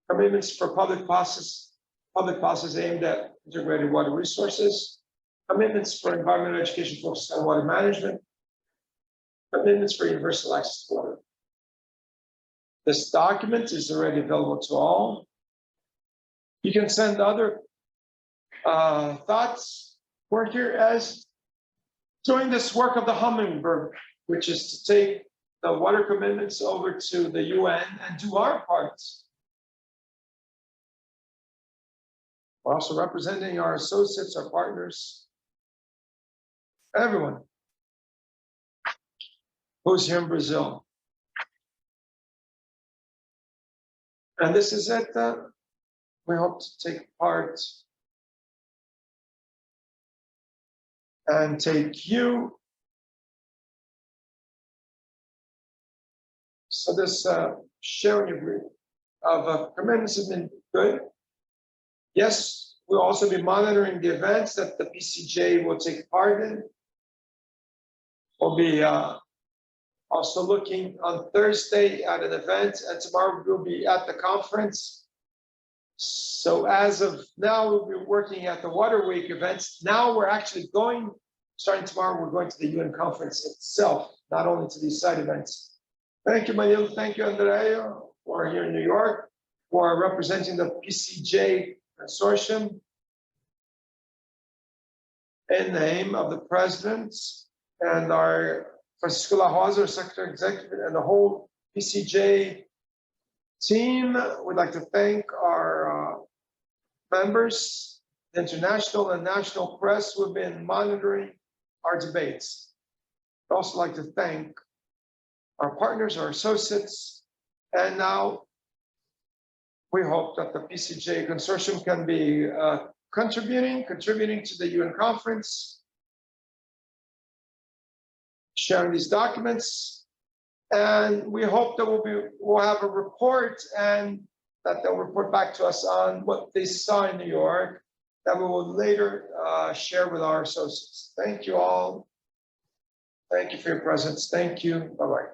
commitments for public process aimed at integrated water resources, commitments for environmental education focused on water management, commitments for universal access to water. This document is already available to all. You can send other thoughts. We're here as doing this work of the hummingbird, which is to take the water commitments over to the UN and do our parts. We're also representing our associates, our partners, everyone who's here in Brazil. And this is it. We hope to take part and take you. So this sharing of commitments has been good. Yes, we'll also be monitoring the events that the PCJ will take part in. We'll be also looking on Thursday at an event, and tomorrow we'll be at the conference. So as of now, we'll be working at the Water Week events. Now we're actually starting tomorrow, we're going to the UN conference itself, not only to these side events. Thank you, Manilo. Thank you, Andrea, for here in New York, for representing the PCJ consortium. In the name of the president and our Francisco La Rosa, our Secretary Executive, and the whole PCJ team, we'd like to thank our members, international and national press who have been monitoring our debates. I'd also like to thank our partners, our associates, and now we hope that the PCJ consortium can be contributing to the UN conference, sharing these documents, and we hope that we'll have a report and that they'll report back to us on what they saw in New York that we will later share with our associates. Thank you all. Thank you for your presence. Thank you. Bye-bye.